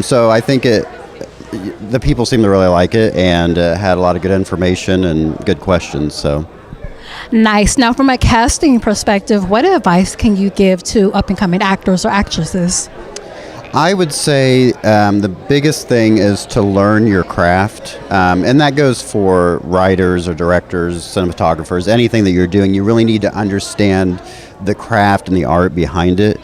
So I think the people seemed to really like it, and had a lot of good information and good questions. So nice. Now, from a casting perspective, what advice can you give to up-and-coming actors or actresses? I would say the biggest thing is to learn your craft, and that goes for writers or directors, cinematographers, anything that you're doing. You really need to understand the craft and the art behind it.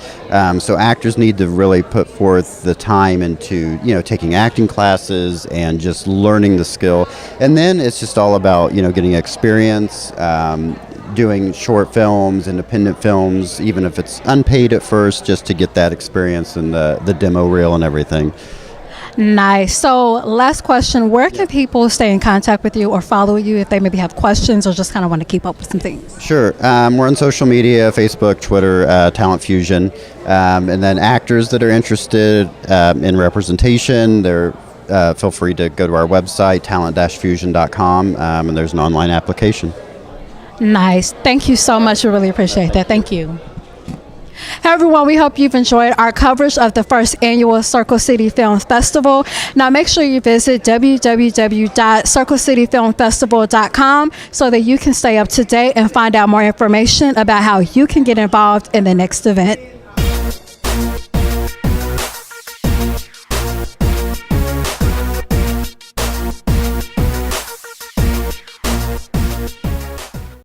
So actors need to really put forth the time into taking acting classes and just learning the skill. And then it's just all about getting experience, doing short films, independent films, even if it's unpaid at first, just to get that experience and the demo reel and everything. Nice. So last question, where can people stay in contact with you or follow you if they maybe have questions or just kind of want to keep up with some things? Sure. We're on social media, Facebook, Twitter, Talent Fusion. And then actors that are interested in representation, feel free to go to our website, talent-fusion.com, and there's an online application. Nice. Thank you so much. We really appreciate that. Thank you. Hey everyone, we hope you've enjoyed our coverage of the first annual Circle City Film Festival. Now make sure you visit www.circlecityfilmfestival.com so that you can stay up to date and find out more information about how you can get involved in the next event.